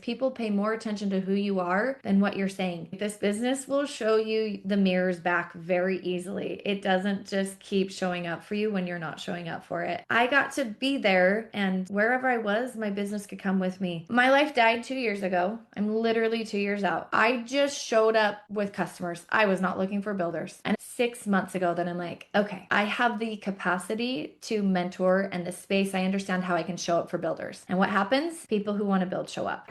People pay more attention to who you are than what you're saying. This business will show you the mirrors back very easily. It doesn't just keep showing up for you when you're not showing up for it. I got to be there, and wherever I was, my business could come with me. My life died 2 years ago. I'm literally 2 years out. I just showed up with customers. I was not looking for builders. And 6 months ago, then I'm like, okay, I have the capacity to mentor and the space. I understand how I can show up for builders. And what happens? People who want to build show up.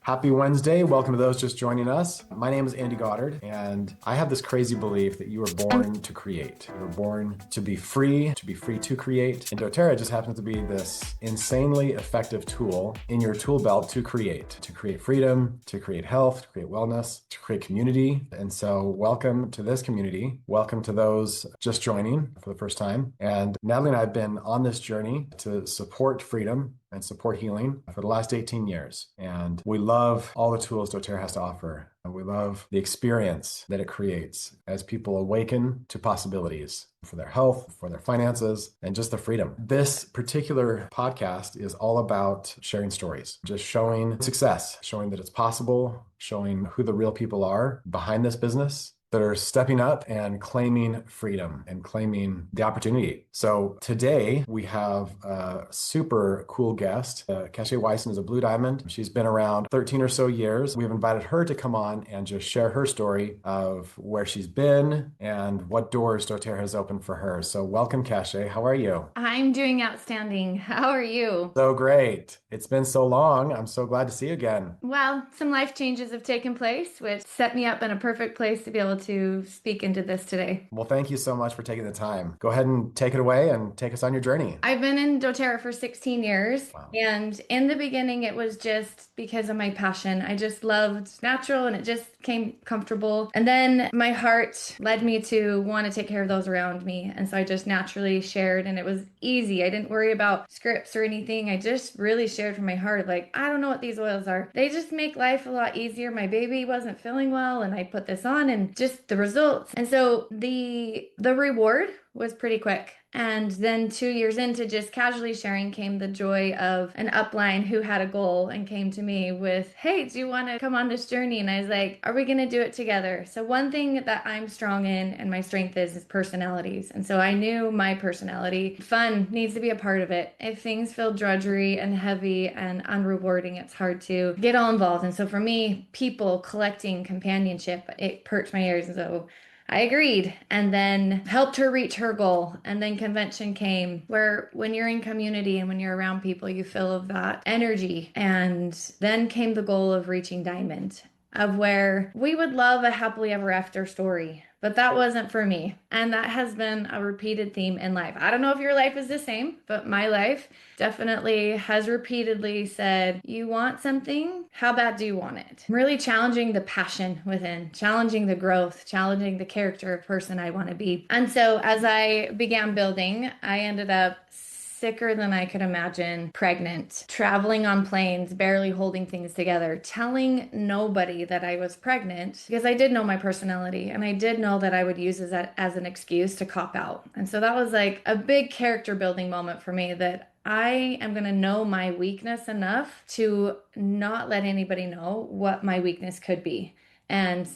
Happy Wednesday. Welcome to those just joining us. My name is Andy Goddard, and I have this crazy belief that you were born to create. You were born to be free to create. And doTERRA just happens to be this insanely effective tool in your tool belt to create freedom, to create health, to create wellness, to create community. And so welcome to this community. Welcome to those just joining for the first time. And Natalie and I have been on this journey to support freedom and support healing for the last 18 years. And we love all the tools doTERRA has to offer. And we love the experience that it creates as people awaken to possibilities for their health, for their finances, and just the freedom. This particular podcast is all about sharing stories, just showing success, showing that it's possible, showing who the real people are behind this business, that are stepping up and claiming freedom and claiming the opportunity. So today we have a super cool guest. Cachay Wyson is a Blue Diamond. She's been around 13 or so years. We've invited her to come on and just share her story of where she's been and what doors doTERRA has opened for her. So welcome, Cachay. How are you? I'm doing outstanding. How are you? So great. It's been so long. I'm so glad to see you again. Well, some life changes have taken place, which set me up in a perfect place to be able to speak into this today. Well, thank you so much for taking the time. Go ahead and take it away and take us on your journey. I've been in doTERRA for 16 years, Wow. and in the beginning, it was just because of my passion. I just loved natural and it just came comfortable. And then my heart led me to want to take care of those around me. And so I just naturally shared, and it was easy. I didn't worry about scripts or anything. I just really shared from my heart. Like, I don't know what these oils are. They just make life a lot easier. My baby wasn't feeling well, and I put this on, and just the results. And so the reward was pretty quick. And then 2 years into just casually sharing came the joy of an upline who had a goal and came to me with, hey, do you want to come on this journey? And I was like, are we going to do it together? So one thing that I'm strong in and my strength is personalities. And so I knew my personality, fun needs to be a part of it. If things feel drudgery and heavy and unrewarding, it's hard to get all involved. And so for me, people, collecting, companionship, it perked my ears. And so I agreed, and then helped her reach her goal. And then convention came, where when you're in community and when you're around people, you feel of that energy. And then came the goal of reaching diamond, of where we would love a happily ever after story. But that wasn't for me. And that has been a repeated theme in life. I don't know if your life is the same, but my life definitely has repeatedly said, you want something? How bad do you want it? Really challenging the passion within, challenging the growth, challenging the character of person I want to be. And so as I began building, I ended up sicker than I could imagine, pregnant, traveling on planes, barely holding things together, telling nobody that I was pregnant because I did know my personality and I did know that I would use it as an excuse to cop out. And so that was like a big character building moment for me, that I am going to know my weakness enough to not let anybody know what my weakness could be. And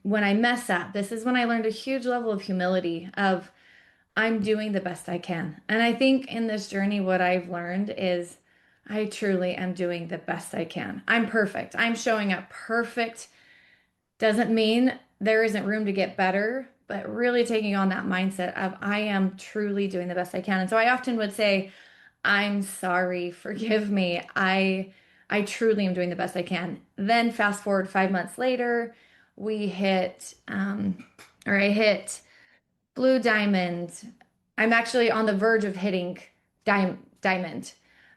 when I mess up, this is when I learned a huge level of humility of I'm doing the best I can. And I think in this journey, what I've learned is I truly am doing the best I can. I'm perfect. I'm showing up perfect. Doesn't mean there isn't room to get better, but really taking on that mindset of I am truly doing the best I can. And so I often would say, I'm sorry, forgive me. I truly am doing the best I can. Then fast forward 5 months later, we hit or I hit Blue Diamond. I'm actually on the verge of hitting Diamond.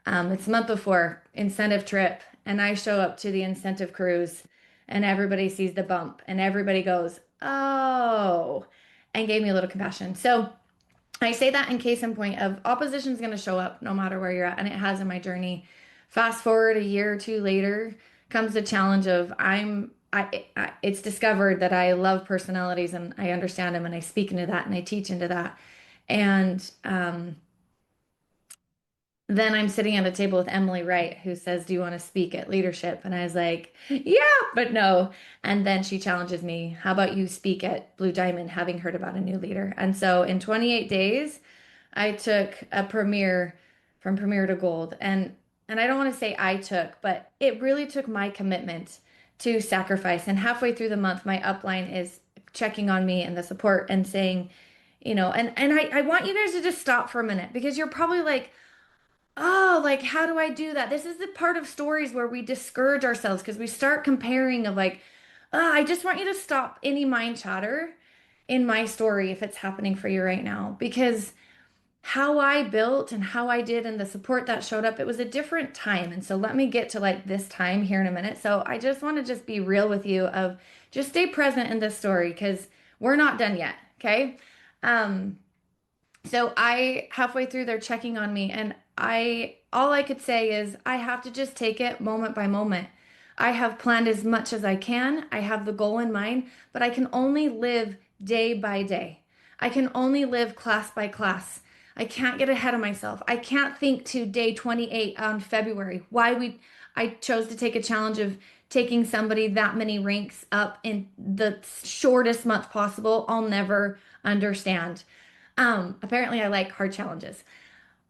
It's a month before incentive trip, and I show up to the incentive cruise, and everybody sees the bump, and everybody goes, "Oh," and gave me a little compassion. So I say that in case in point of opposition is going to show up no matter where you're at, and it has in my journey. Fast forward a year or two later comes the challenge of it's discovered that I love personalities and I understand them and I speak into that and I teach into that. And then I'm sitting at a table with Emily Wright, who says, "Do you want to speak at leadership?" And I was like, "Yeah, but no." And then she challenges me, "How about you speak at Blue Diamond, having heard about a new leader?" And so in 28 days, I took a premiere from premiere to gold. And I don't want to say I took, but it really took my commitment to sacrifice. And halfway through the month, my upline is checking on me and the support and saying, and I want you guys to just stop for a minute because you're probably like, oh, like, how do I do that? This is the part of stories where we discourage ourselves because we start comparing of like, I just want you to stop any mind chatter in my story if it's happening for you right now. Because how I built and how I did and the support that showed up, it was a different time. And so let me get to like this time here in a minute. So I just want to just be real with you of just stay present in this story because we're not done yet. Okay. Um, so I halfway through they're checking on me and I all I could say is I have to just take it moment by moment. I have planned as much as I can. I have the goal in mind, but I can only live day by day. I can only live class by class. I can't get ahead of myself. I can't think to day 28 on February. I chose to take a challenge of taking somebody that many ranks up in the shortest month possible. I'll never understand. Apparently I like hard challenges.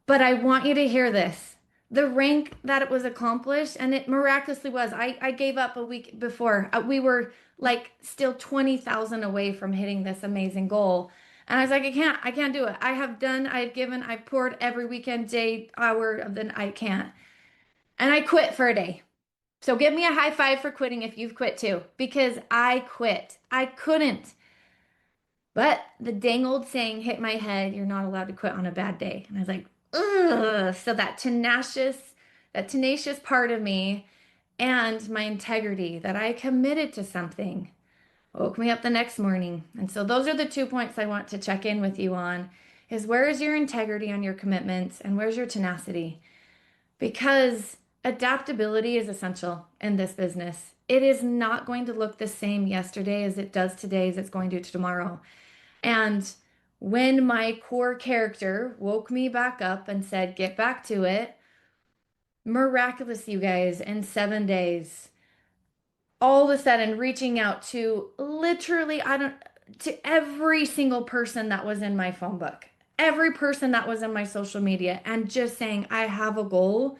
But I want you to hear this. The rank that it was accomplished, and it miraculously was. I gave up a week before. We were like still 20,000 away from hitting this amazing goal. And I was like, I can't do it. I've given, I've poured every weekend, day, hour of the, I can't. And I quit for a day. So give me a high five for quitting if you've quit too, because I quit. I couldn't. But the dang old saying hit my head, you're not allowed to quit on a bad day. And I was like, ugh. So that tenacious part of me and my integrity that I committed to something woke me up the next morning. And so those are the 2 points I want to check in with you on is where is your integrity on your commitments and where's your tenacity? Because adaptability is essential in this business. It is not going to look the same yesterday as it does today as it's going to tomorrow. And when my core character woke me back up and said, get back to it, miraculous, you guys, in 7 days, all of a sudden reaching out to literally, to every single person that was in my phone book, every person that was in my social media, and just saying, I have a goal.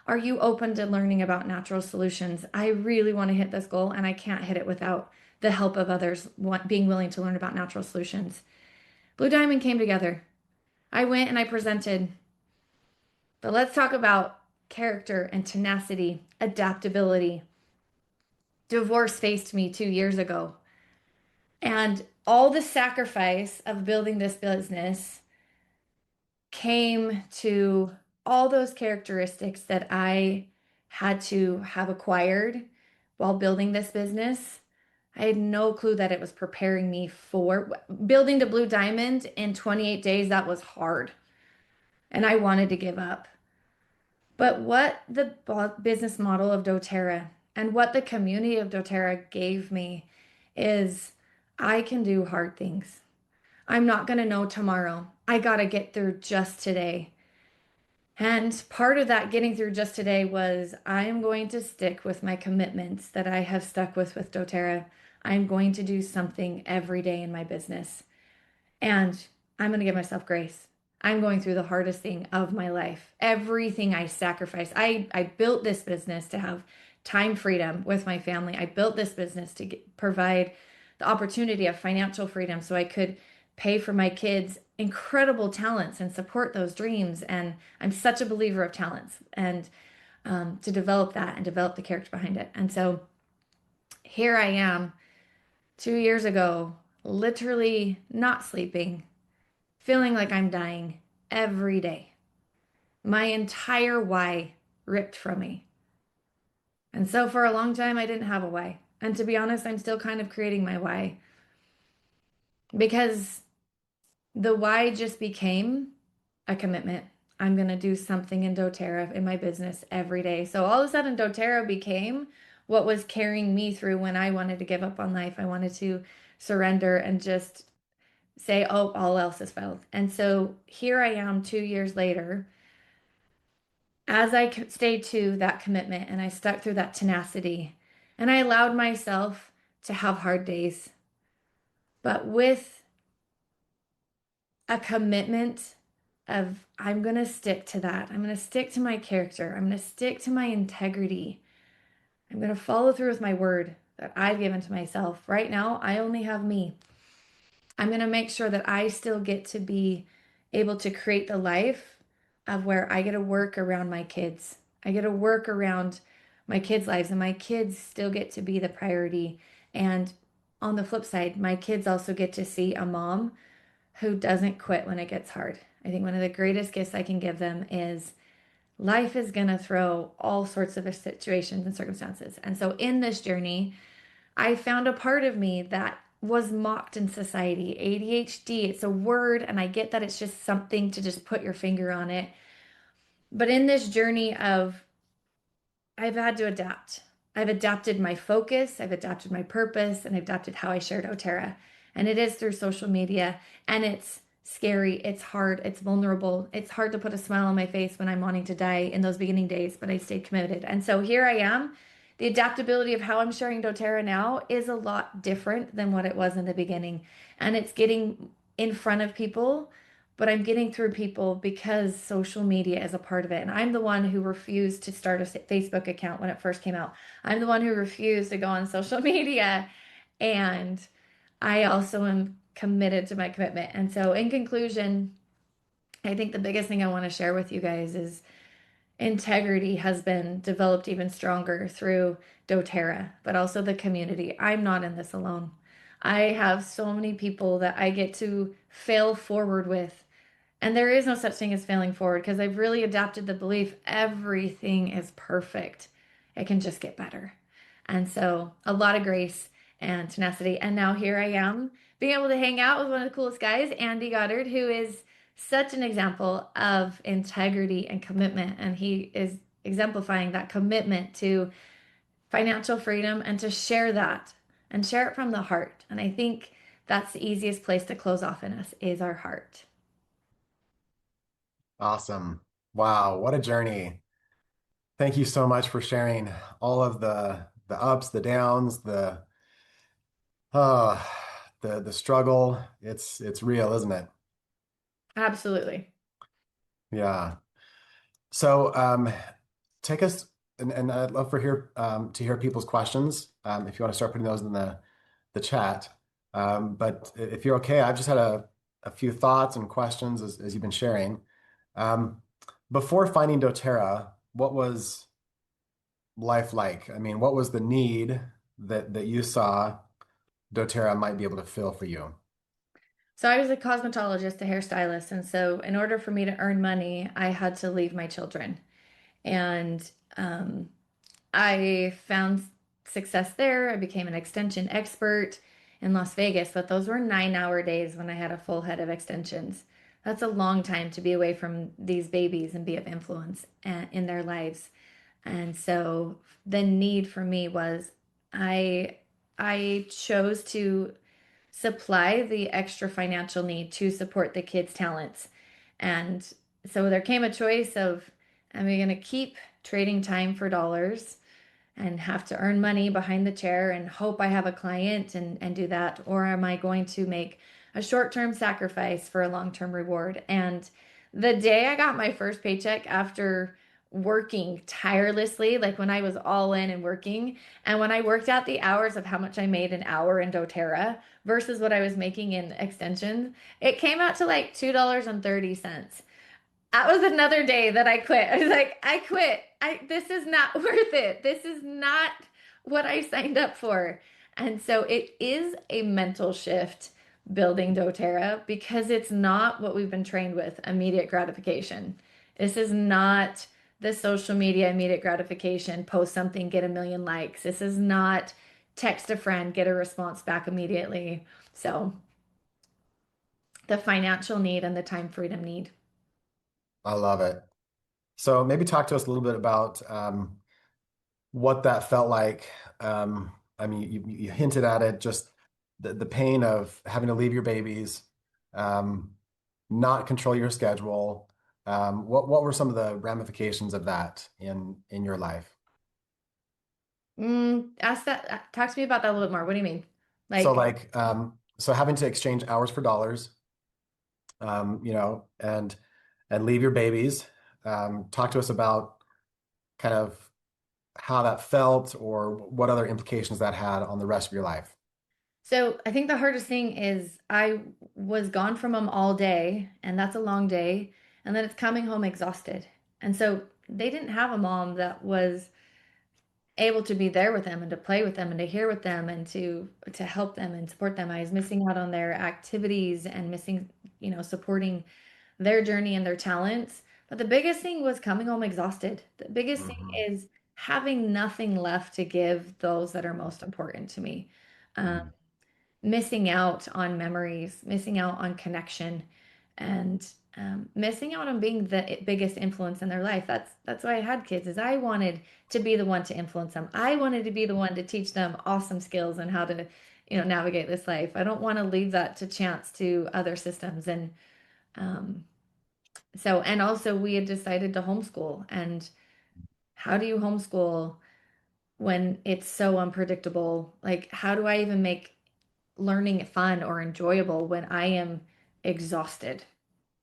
Are you open to learning about natural solutions? I really want to hit this goal, and I can't hit it without the help of others being willing to learn about natural solutions. Blue Diamond came together. I went and I presented. But let's talk about character and tenacity, adaptability. Divorce faced me 2 years ago. And all the sacrifice of building this business came to all those characteristics that I had to have acquired while building this business. I had no clue that it was preparing me for building to Blue Diamond in 28 days. That was hard. And I wanted to give up. But what the business model of doTERRA and what the community of doTERRA gave me is I can do hard things. I'm not going to know tomorrow. I got to get through just today. And part of that getting through just today was I am going to stick with my commitments that I have stuck with doTERRA. I'm going to do something every day in my business. And I'm going to give myself grace. I'm going through the hardest thing of my life. Everything I sacrificed. I built this business to have time freedom with my family. I built this business to provide the opportunity of financial freedom so I could pay for my kids' incredible talents and support those dreams. And I'm such a believer of talents and to develop that and develop the character behind it. And so here I am 2 years ago, literally not sleeping, feeling like I'm dying every day. My entire why ripped from me. And so for a long time, I didn't have a why. And to be honest, I'm still kind of creating my why because the why just became a commitment. I'm going to do something in doTERRA in my business every day. So all of a sudden, doTERRA became what was carrying me through when I wanted to give up on life. I wanted to surrender and just say, oh, all else is failed. And so here I am 2 years later, as I stayed to that commitment and I stuck through that tenacity and I allowed myself to have hard days, but with a commitment of I'm going to stick to that. I'm going to stick to my character. I'm going to stick to my integrity. I'm going to follow through with my word that I've given to myself. Right now, I only have me. I'm going to make sure that I still get to be able to create the life of where I get to work around my kids. I get to work around my kids' lives, and my kids still get to be the priority. And on the flip side, my kids also get to see a mom who doesn't quit when it gets hard. I think one of the greatest gifts I can give them is life is going to throw all sorts of situations and circumstances. And so in this journey, I found a part of me that was mocked in society. ADHD, it's a word, and I get that it's just something to just put your finger on it. But in this journey of I've had to adapt. I've adapted my focus, I've adapted my purpose, and I've adapted how I share doTERRA. And it is through social media, and it's scary, it's hard, it's vulnerable. It's hard to put a smile on my face when I'm wanting to die in those beginning days, but I stayed committed. And so here I am. The adaptability of how I'm sharing doTERRA now is a lot different than what it was in the beginning. And it's getting in front of people, but I'm getting through people because social media is a part of it. And I'm the one who refused to start a Facebook account when it first came out. I'm the one who refused to go on social media. And I also am committed to my commitment. And so, in conclusion, I think the biggest thing I want to share with you guys is integrity has been developed even stronger through doTERRA, but also the community. I'm not in this alone. I have so many people that I get to fail forward with, and there is no such thing as failing forward because I've really adapted the belief everything is perfect. It can just get better. And so a lot of grace and tenacity. And now here I am being able to hang out with one of the coolest guys, Andy Goddard, who is such an example of integrity and commitment. And he is exemplifying that commitment to financial freedom and to share that and share it from the heart. And I think that's the easiest place to close off in us is our heart. Awesome. Wow, what a journey. Thank you so much for sharing all of the ups, the downs, uh the struggle. It's real, isn't it? Absolutely. Yeah. So take us and I'd love for here to hear people's questions. If you want to start putting those in the chat. But if you're okay, I've just had a few thoughts and questions as you've been sharing. Um, Before finding doTERRA, what was life like? I mean, what was the need that you saw doTERRA might be able to fill for you? So I was a cosmetologist, a hairstylist, and so in order for me to earn money, I had to leave my children. And I found success there. I became an extension expert in Las Vegas, but those were 9-hour days when I had a full head of extensions. That's a long time to be away from these babies and be of influence in their lives. And so the need for me was I I chose to supply the extra financial need to support the kids' talents. And so there came a choice of, am I going to keep trading time for dollars and have to earn money behind the chair and hope I have a client and do that? Or am I going to make a short-term sacrifice for a long-term reward? And the day I got my first paycheck after working tirelessly, like when I was all in and working, and when I worked out the hours of how much I made an hour in doTERRA versus what I was making in extensions, it came out to like $2.30. That was another day that I quit. I was like, I quit. This is not worth it. This is not what I signed up for. And so it is a mental shift building doTERRA because it's not what we've been trained with, immediate gratification. This is not the social media immediate gratification, post something, get a million likes. This is not text a friend, get a response back immediately. So the financial need and the time freedom need. I love it. So maybe talk to us a little bit about what that felt like. I mean, you hinted at it, just the pain of having to leave your babies, um, not control your schedule, What were some of the ramifications of that in your life? Ask that, talk to me about that a little bit more. What do you mean? So Like, like so having to exchange hours for dollars, and leave your babies. Talk to us about kind of how that felt or what other implications that had on the rest of your life. so I think the hardest thing is I was gone from them all day, and that's a long day. And then it's coming home exhausted. And so they didn't have a mom that was able to be there with them and to play with them and to hear with them and to help them and support them. I was missing out on their activities and missing, supporting their journey and their talents. But the biggest thing was coming home exhausted. The biggest thing Hmm. is having nothing left to give those that are most important to me. Um, Hmm. Missing out on memories, missing out on connection, and missing out on being the biggest influence in their life. That's why I had kids, is I wanted to be the one to influence them. I wanted to be the one to teach them awesome skills and how to, navigate this life. I don't want to leave that to chance to other systems. And um, and also we had decided to homeschool. And how do you homeschool when it's so unpredictable? Like, how do I even make learning fun or enjoyable when I am exhausted?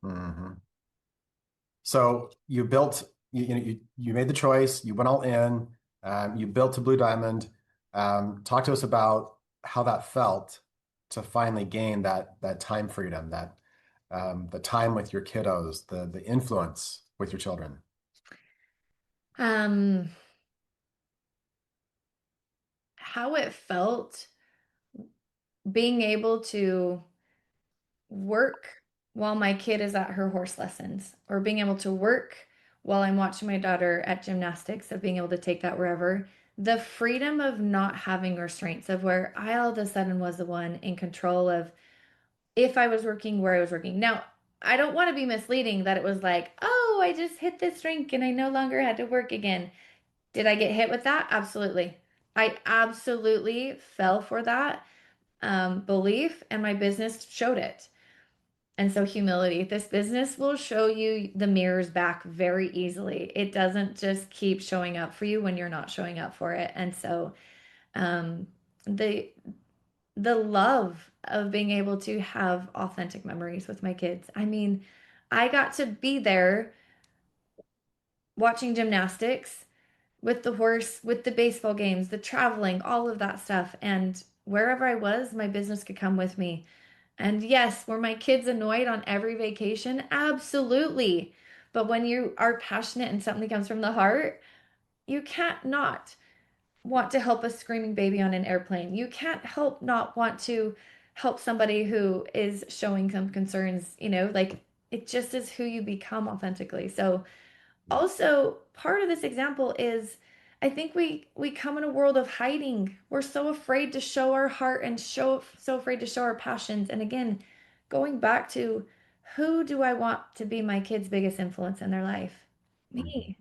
Hmm. So you built, you made the choice, you went all in, you built to Blue Diamond. Talk to us about how that felt to finally gain that time freedom, that the time with your kiddos, the influence with your children. Um, how it felt being able to work while my kid is at her horse lessons, or being able to work while I'm watching my daughter at gymnastics, of being able to take that wherever. The freedom of not having restraints, of where I all of a sudden was the one in control of if I was working, where I was working. Now, I don't want to be misleading that it was like, oh, I just hit this drink and I no longer had to work again. Did I get hit with that? Absolutely. I absolutely fell for that belief, and my business showed it. And so, humility, this business will show you the mirrors back very easily. It doesn't just keep showing up for you when you're not showing up for it. And so, um, the the love of being able to have authentic memories with my kids. I mean, I got to be there watching gymnastics with the horse, with the baseball games, the traveling, all of that stuff. And wherever I was, my business could come with me. And yes, were my kids annoyed on every vacation? Absolutely. But when you are passionate and something comes from the heart, you can't not want to help a screaming baby on an airplane. You can't help not want to help somebody who is showing some concerns, like it just is who you become authentically. So also, part of this example is I think we come in a world of hiding. We're so afraid to show our heart and so afraid to show our passions. And again, going back to who do I want to be my kids' biggest influence in their life? Mhm. Me.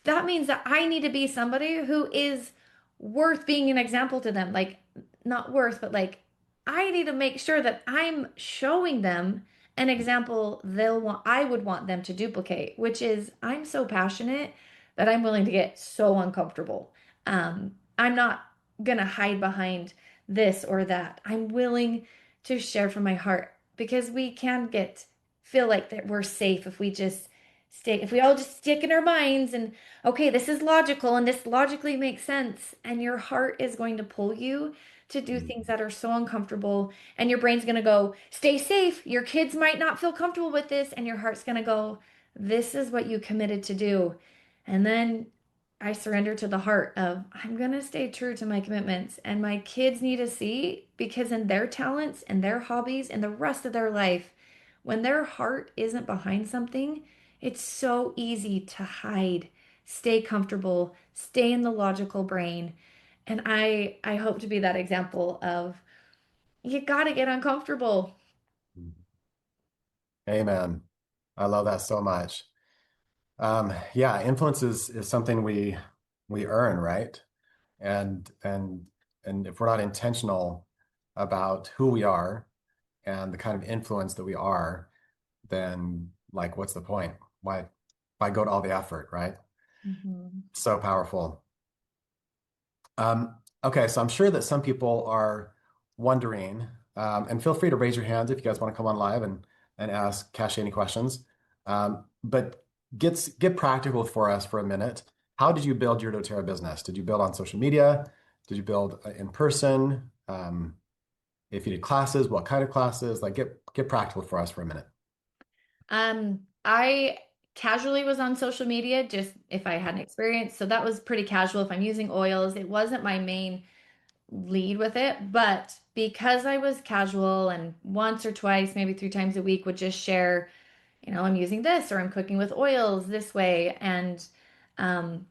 That means that I need to be somebody who is worth being an example to them. Like, not worth, but like, I need to make sure that I'm showing them an example I would want them to duplicate, which is I'm so passionate that I'm willing to get so uncomfortable. I'm not gonna hide behind this or that. I'm willing to share from my heart because we can feel like that we're safe if we just if we all just stick in our minds and okay, this is logical and this logically makes sense. And your heart is going to pull you to do things Mhm. that are so uncomfortable. And your brain's going to go, stay safe. Your kids might not feel comfortable with this. And your heart's going to go, this is what you committed to do. And then I surrender to the heart of, I'm going to stay true to my commitments. And my kids need to see because in their talents and their hobbies and the rest of their life, when their heart isn't behind something, it's so easy to hide, stay comfortable, stay in the logical brain. And I hope to be that example of you got to get uncomfortable. Amen. I love that so much. Yeah, influence is something we earn, right? And if we're not intentional about who we are and the kind of influence that we are, then like what's the point? why go to all the effort, right? Mhm. So powerful. Okay, so I'm sure that some people are wondering, and feel free to raise your hands if you guys want to come on live and ask Cash any questions. But get practical for us for a minute. How did you build your doTERRA business? Did you build on social media? Did you build in person? If you did classes, what kind of classes? Like get practical for us for a minute. I casually was on social media just if I had an experience. So that was pretty casual. If I'm using oils, it wasn't my main lead with it, but because I was casual and once or twice, maybe 3 times a week would just share, I'm using this or I'm cooking with oils this way. And um,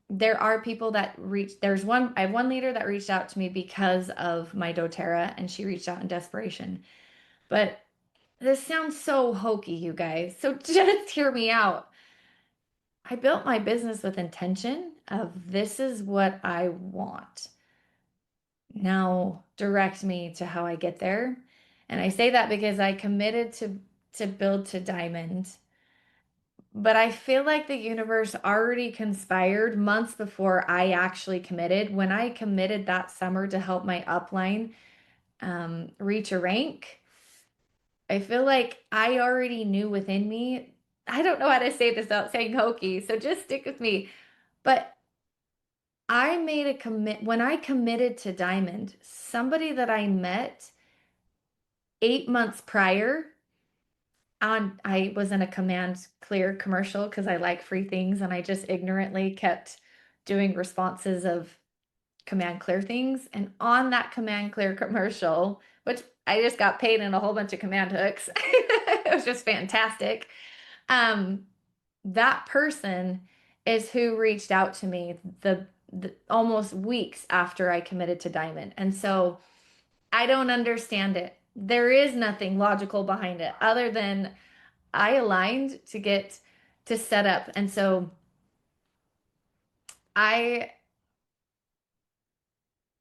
there are people that I have one leader that reached out to me because of my doTERRA and she reached out in desperation. But this sounds so hokey, you guys. So just hear me out. I built my business with intention of this is what I want. Now direct me to how I get there. And I say that because I committed to build to diamond. But I feel like the universe already conspired months before I actually committed. When I committed that summer to help my upline reach a rank, I feel like I already knew within me. I don't know how to say this without saying hokey, so just stick with me. But I made a commit when I committed to Diamond, somebody that I met 8 months prior I was in a Command Clear commercial because I like free things and I just ignorantly kept doing responses of Command Clear things. And on that Command Clear commercial, which I just got paid in a whole bunch of command hooks, it was just fantastic. Um, that person is who reached out to me the almost weeks after I committed to Diamond. And so I don't understand it. There is nothing logical behind it other than I aligned to get to set up. And so I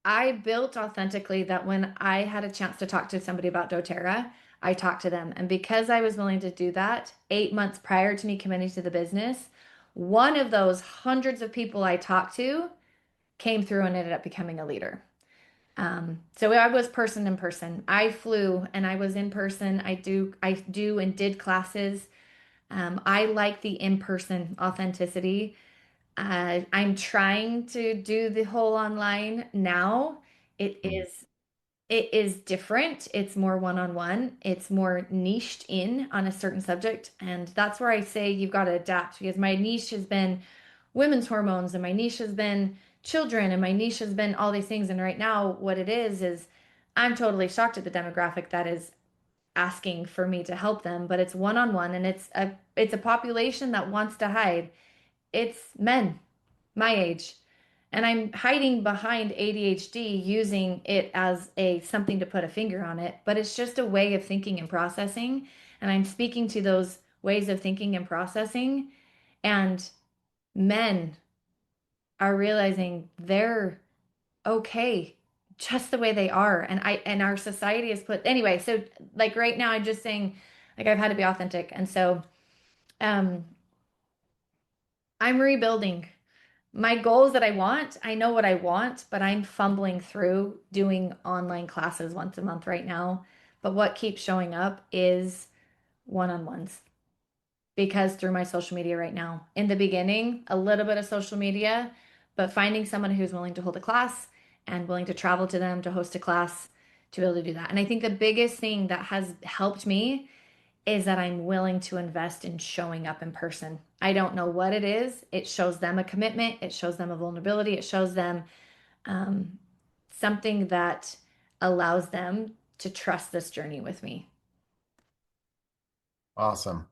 I built authentically that when I had a chance to talk to somebody about doTERRA, I talked to them. And because I was willing to do that 8 months prior to me committing to the business, one of those hundreds of people I talked to came through and ended up becoming a leader. So I was person in person. I flew and I was in person. I do and did classes. I like the in-person authenticity. I'm trying to do the whole online now. It Mm. is it is different. It's more one-on-one. It's more niched in on a certain subject, and that's where I say you've got to adapt because my niche has been women's hormones and my niche has been children and my niche has been all these things. And right now, what it is I'm totally shocked at the demographic that is asking for me to help them, but it's one-on-one and it's a population that wants to hide. It's men my age. And I'm hiding behind ADHD using it as a something to put a finger on it, but it's just a way of thinking and processing. And I'm speaking to those ways of thinking and processing. And men are realizing they're okay just the way they are. And our society is put anyway. So like right now, I'm just saying, like I've had to be authentic. And so um I'm rebuilding. My goals that I know what I want, but I'm fumbling through doing online classes once a month right now. But what keeps showing up is one-on-ones because through my social media right now. In the beginning, a little bit of social media, but finding someone who's willing to hold a class and willing to travel to them to host a class to be able to do that. And I think the biggest thing that has helped me is that I'm willing to invest in showing up in person. I don't know what it is. It shows them a commitment, it shows them a vulnerability, it shows them um, something that allows them to trust this journey with me. Awesome.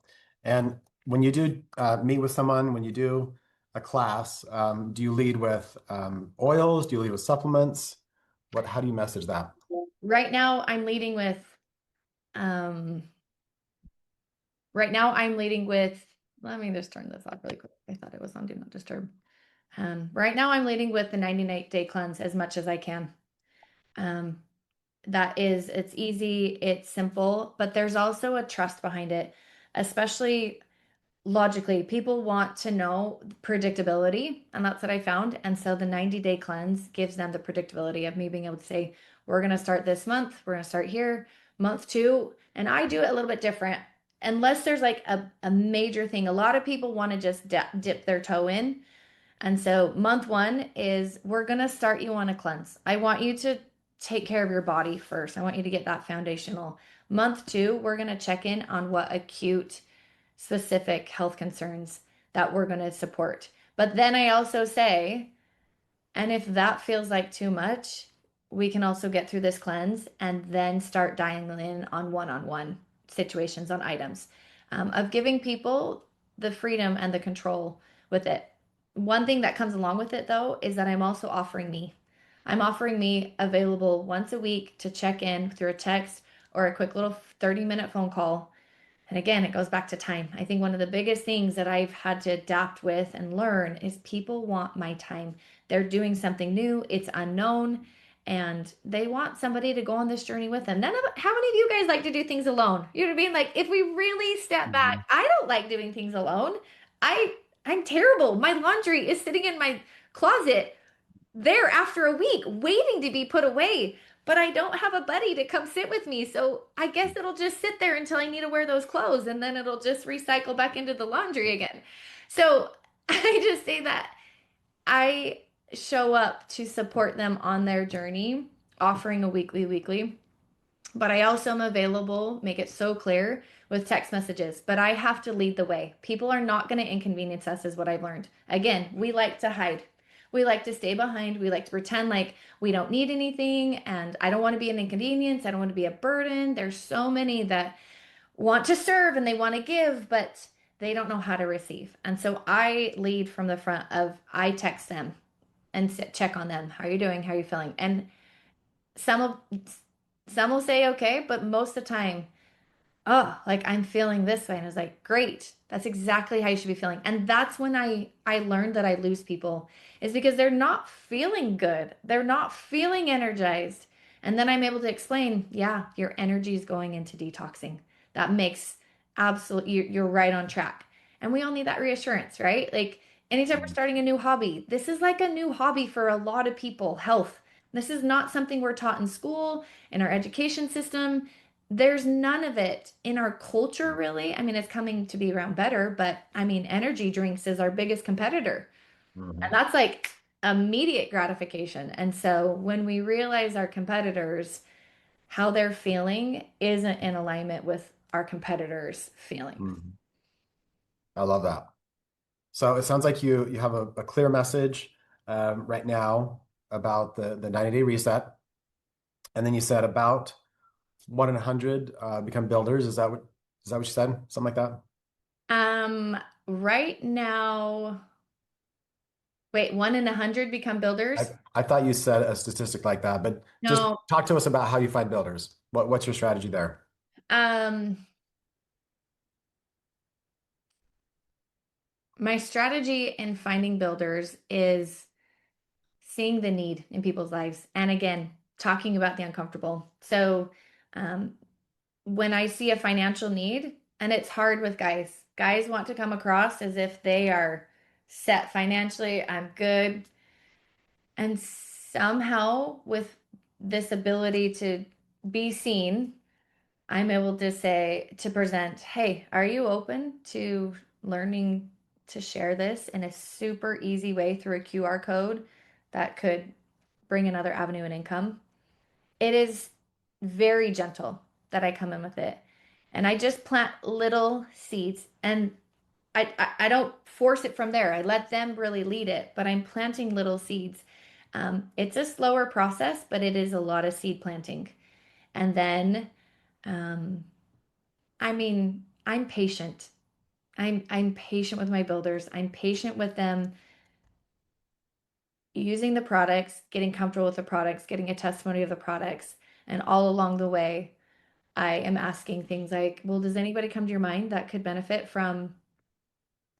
And when you do meet with someone, when you do a class, do you lead with oils? Do you lead with supplements? How do you message that? Right now, I'm leading with, um, right now, I'm leading with, let me just turn this off really quick. I thought it was on Do Not Disturb. Right now, I'm leading with the 99-day cleanse as much as I can. Um, it's easy, it's simple, but there's also a trust behind it, especially logically, people want to know predictability, and that's what I found. And so the 90-day cleanse gives them the predictability of me being able to say, we're going to start this month, we're going to start here, month two. And I do it a little bit different. Unless there's like a major thing, a lot of people want to just dip their toe in. And so month one is we're going to start you on a cleanse. I want you to take care of your body first. I want you to get that foundational. Month two, we're going to check in on what acute specific health concerns that we're going to support. But then I also say, and if that feels like too much, we can also get through this cleanse and then start dialing in on one situations, on items, of giving people the freedom and the control with it. One thing that comes along with it, though, is that I'm also offering me. I'm offering me available once a week to check in through a text or a quick little 30-minute phone call. And again, it goes back to time. I think one of the biggest things that I've had to adapt with and learn is people want my time. They're doing something new, it's unknown, and they want somebody to go on this journey with them. How many of you guys like to do things alone? You know what I mean? Like if we really step back, Mhm. I don't like doing things alone. I I'm terrible. My laundry is sitting in my closet there after a week waiting to be put away, but I don't have a buddy to come sit with me. So I guess it'll just sit there until I need to wear those clothes and then it'll just recycle back into the laundry again. So I just say that I show up to support them on their journey, offering a weekly, but I also am available, make it so clear with text messages, but I have to lead the way. People are not going to inconvenience us, is what I've learned. Again, we like to hide. We like to stay behind. We like to pretend like we don't need anything. And I don't want to be an inconvenience. I don't want to be a burden. There's so many that want to serve and they want to give, but they don't know how to receive. And so I lead from the front of I text them and check on them. How are you doing? How are you feeling? And some of some will say okay, but most of the time, oh, like I'm feeling this way. And I was like, great. That's exactly how you should be feeling. And that's when I learned that I lose people is because they're not feeling good. They're not feeling energized. And then I'm able to explain, yeah, your energy is going into detoxing. That makes absolute you're right on track. And we all need that reassurance, right? Like anytime we're starting a new hobby, this is like a new hobby for a lot of people, health. This is not something we're taught in school, in our education system. There's none of it in our culture, really. I mean, it's coming to be around better, but I mean, energy drinks is our biggest competitor. And Mhm. that's like immediate gratification. And so when we realize our competitors, how they're feeling isn't in alignment with our competitors' feelings. Mhm. I love that. So it sounds like you have a clear message right now about the 90-day reset. And then you said about 1 in 100 become builders. Is that what you said? Something like that? Um, right now, wait, 1 in 100 become I, builders? I thought you said a statistic like that, but just No. talk to us about how you find builders. What's your strategy there? Um, my strategy in finding builders is seeing the need in people's lives. And again, talking about the uncomfortable. So, um, when I see a financial need, and it's hard with guys want to come across as if they are set financially, I'm good. And somehow, with this ability to be seen, I'm able to say, to present, hey, are you open to learning to share this in a super easy way through a QR code that could bring another avenue of income? It is very gentle that I come in with it. And I just plant little seeds and I don't force it from there. I let them really lead it, but I'm planting little seeds. It's a slower process, but it is a lot of seed planting. And then, um, I mean, I'm patient. I'm patient with my builders. I'm patient with them using the products, getting comfortable with the products, getting a testimony of the products, and all along the way, I am asking things like, well, does anybody come to your mind that could benefit from,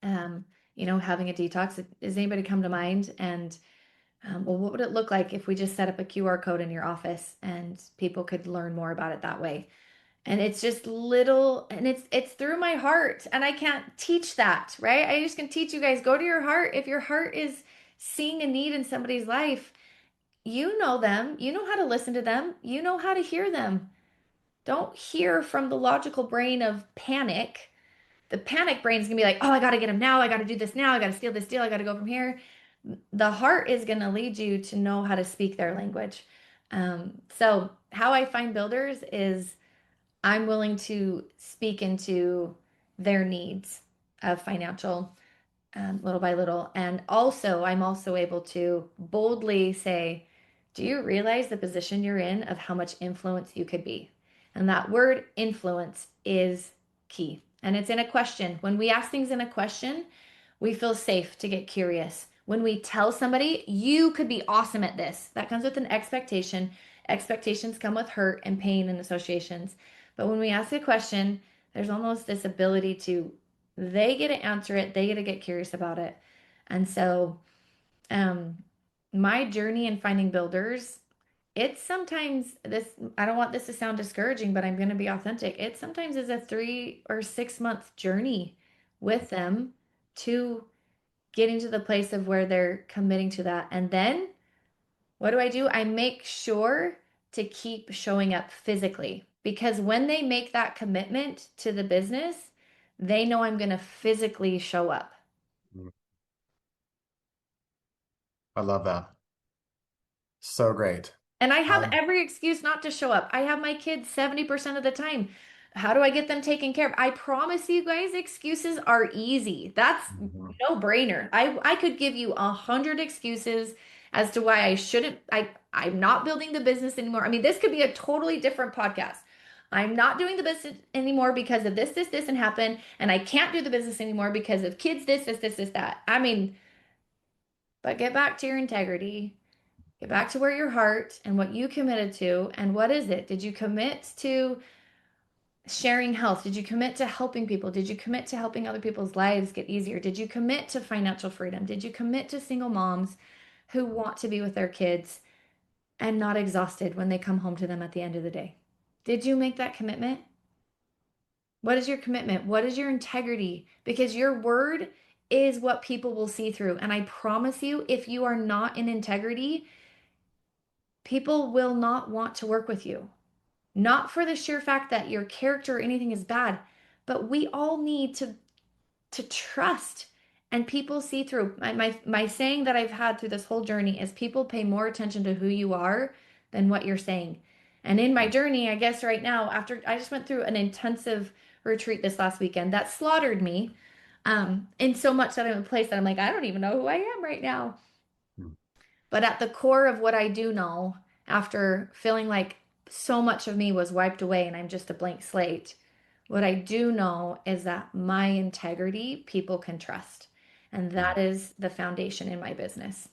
um, having a detox? Does anybody come to mind? And well, what would it look like if we just set up a QR code in your office and people could learn more about it that way? And it's just little, and it's through my heart, and I can't teach that, right? I just can teach you guys, go to your heart. If your heart is seeing a need in somebody's life, you know them, you know how to listen to them, you know how to hear them. Don't hear from the logical brain of panic. The panic brain is gonna be like, oh, I gotta get him now, I gotta do this now, I gotta steal this deal, I gotta go from here. The heart is gonna lead you to know how to speak their language. So how I find builders is I'm willing to speak into their needs of financial, little by little. And also, I'm also able to boldly say, do you realize the position you're in of how much influence you could be? And that word influence is key. And it's in a question. When we ask things in a question, we feel safe to get curious. When we tell somebody, you could be awesome at this, that comes with an expectation. Expectations come with hurt and pain and associations. But when we ask a question, there's almost this ability to, they get to answer it, they get to get curious about it. And so, um, my journey in finding builders, it's sometimes this, I don't want this to sound discouraging, but I'm going to be authentic. It sometimes is a 3 or 6 month journey with them to getting to the place of where they're committing to that. And then what do? I make sure to keep showing up physically because when they make that commitment to the business, they know I'm going to physically show up. Mm. I love that. So great. And I have Um, every excuse not to show up. I have my kids 70% of the time. How do I get them taken care of? I promise you guys, excuses are easy. That's mhm. no brainer. I could give you 100 excuses as to why I shouldn't. I'm not building the business anymore. I mean, this could be a totally different podcast. I'm not doing the business anymore because of this, and happen, and I can't do the business anymore because of kids, this, that. I mean, but get back to your integrity. Get back to where your heart and what you committed to, and what is it? Did you commit to sharing health? Did you commit to helping people? Did you commit to helping other people's lives get easier? Did you commit to financial freedom? Did you commit to single moms who want to be with their kids and not exhausted when they come home to them at the end of the day? Did you make that commitment? What is your commitment? What is your integrity? Because your word is what people will see through. And I promise you, if you are not in integrity, people will not want to work with you. Not for the sheer fact that your character or anything is bad, but we all need to trust, and people see through. My saying that I've had through this whole journey is people pay more attention to who you are than what you're saying. And in my journey, I guess right now, after I just went through an intensive retreat this last weekend that slaughtered me, in so much that I'm in a place that I'm like, I don't even know who I am right now. But at the core of what I do know, after feeling like so much of me was wiped away and I'm just a blank slate, what I do know is that my integrity people can trust. And that is the foundation in my business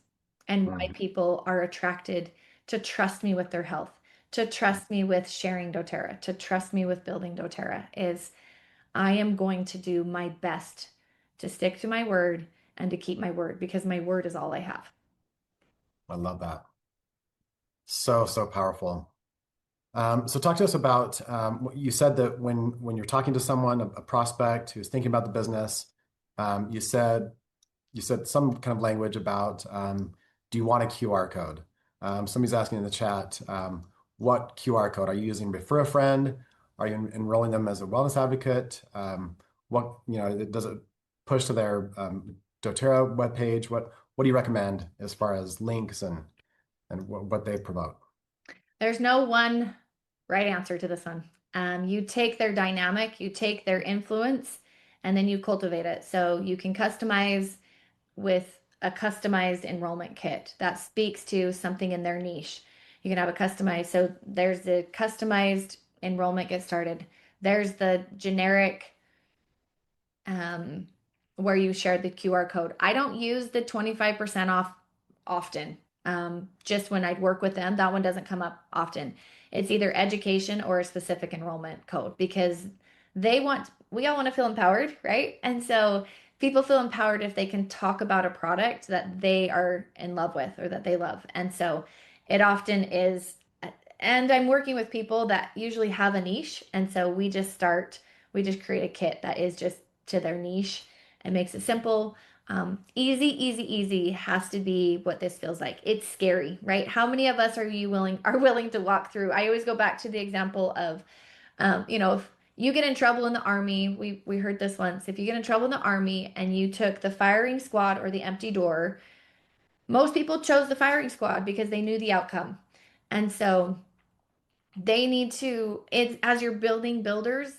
and why Mhm. people are attracted to trust me with their health, to trust me with sharing doTERRA, to trust me with building doTERRA is I am going to do my best to stick to my word and to keep my word because my word is all I have. I love that. So, so powerful. So talk to us about you said that when you're talking to someone, a prospect who's thinking about the business, you said some kind of language about do you want a QR code? Somebody's asking in the chat, what QR code are you using? Refer a friend? Are you enrolling them as a wellness advocate? Does it push to their doTERRA webpage? What do you recommend as far as links and what they promote? There's no one right answer to this one. You take their dynamic, you take their influence, and then you cultivate it. So you can customize with a customized enrollment kit that speaks to something in their niche. You can have a customized, so there's the customized enrollment get started. There's the generic um, where you shared the QR code. I don't use the 25% off often. Just when I'd work with them, that one doesn't come up often. It's either education or a specific enrollment code because we all want to feel empowered, right? And so people feel empowered if they can talk about a product that they are in love with or that they love. And so it often is. And I'm working with people that usually have a niche. And so we just create a kit that is just to their niche and makes it simple. Easy, easy, easy has to be what this feels like. It's scary, right? How many of us are willing to walk through? I always go back to the example of, if you get in trouble in the army, we heard this once. If you get in trouble in the army and you took the firing squad or the empty door, most people chose the firing squad because they knew the outcome. And so they need to, it's as you're building builders,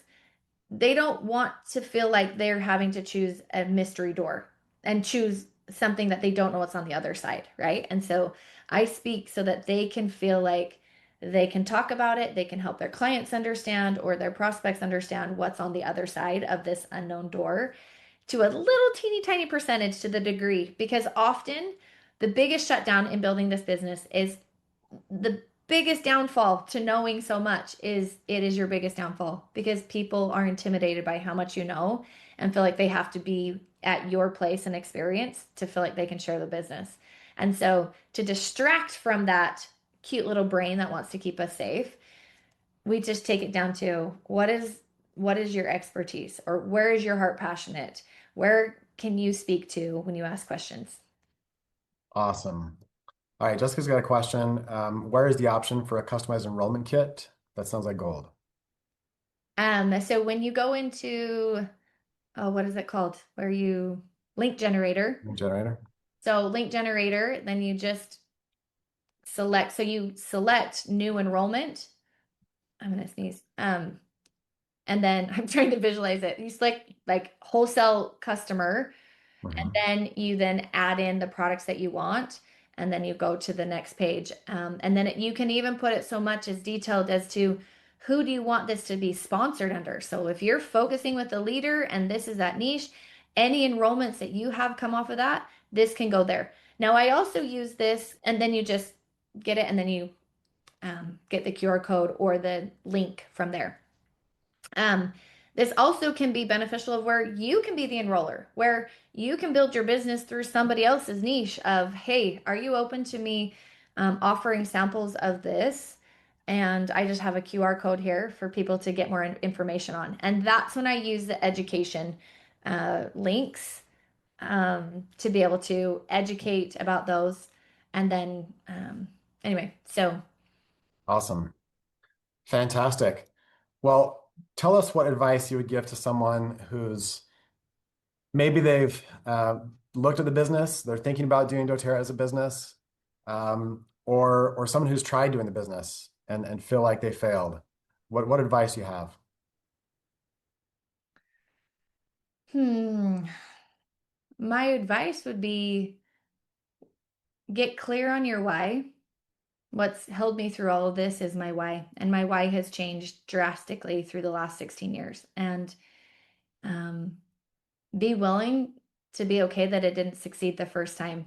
they don't want to feel like they're having to choose a mystery door and choose something that they don't know what's on the other side, right? And so I speak so that they can feel like they can talk about it, they can help their clients understand or their prospects understand what's on the other side of this unknown door to a little teeny tiny percentage to the degree, because often the biggest shutdown in building this business is the biggest downfall to knowing so much is it is your biggest downfall because people are intimidated by how much you know and feel like they have to be at your place and experience to feel like they can share the business. And so to distract from that cute little brain that wants to keep us safe, we just take it down to what is your expertise or where is your heart passionate? Where can you speak to when you ask questions? Awesome. All right, Jessica's got a question. Where is the option for a customized enrollment kit? That sounds like gold. So when you go into, oh, what is it called? Where you link generator. Generator. So link generator, then you just select, so you select new enrollment. I'm gonna sneeze. And then I'm trying to visualize it. You select like wholesale customer, and Mhm. then add in the products that you want, and then you go to the next page. And then you can even put it so much as detailed as to who do you want this to be sponsored under. So if you're focusing with the leader and this is that niche, any enrollments that you have come off of that, this can go there. Now I also use this, and then you just get it, and then you get the QR code or the link from there. Um, this also can be beneficial of where you can be the enroller, where you can build your business through somebody else's niche of, hey, are you open to me offering samples of this? And I just have a QR code here for people to get more information on. And that's when I use the education links to be able to educate about those. And then, anyway, so Awesome. Fantastic. Well, tell us what advice you would give to someone who's maybe they've looked at the business, they're thinking about doing doTERRA as a business, or someone who's tried doing the business and feel like they failed. What advice you have? hmm, my advice would be get clear on your why. What's held me through all of this is my why, and my why has changed drastically through the last 16 years. And um, be willing to be okay that it didn't succeed the first time.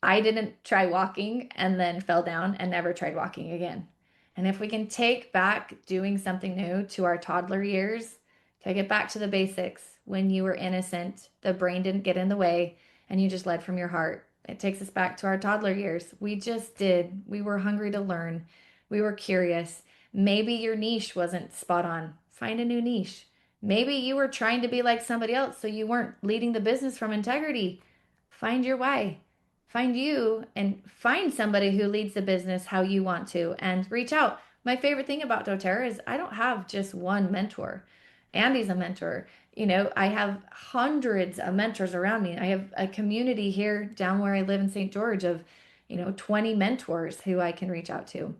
I didn't try walking and then fell down and never tried walking again. And if we can take back doing something new to our toddler years, take it back to the basics when you were innocent, the brain didn't get in the way, and you just led from your heart. It takes us back to our toddler years. We just did. We were hungry to learn. We were curious. Maybe your niche wasn't spot on. Find a new niche. Maybe you were trying to be like somebody else, so you weren't leading the business from integrity. Find your why. Find you and find somebody who leads the business how you want to and reach out. My favorite thing about doTERRA is I don't have just one mentor. Andy's a mentor. I have hundreds of mentors around me. I have a community here down where I live in St. George of, 20 mentors who I can reach out to.